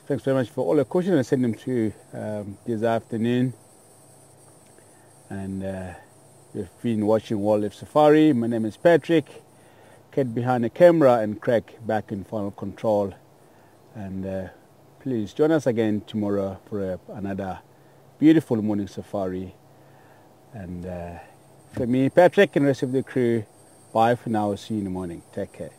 thanks very much for all the questions I sent them through this afternoon. And we've been watching Wildlife Safari. My name is Patrick, Cat behind the camera, and Craig back in final control. And please join us again tomorrow for another beautiful morning safari. And for me, Patrick, and the rest of the crew, bye for now. See you in the morning. Take care.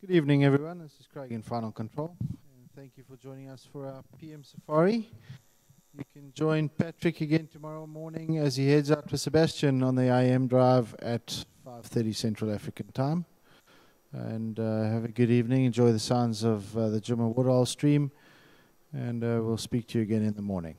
Good evening, everyone. This is Craig in Final Control, and thank you for joining us for our PM Safari. You can join Patrick again tomorrow morning as he heads out with Sebastian on the IM drive at 5:30 Central African time. And have a good evening. Enjoy the sounds of the Jimma Woodall stream, and we'll speak to you again in the morning.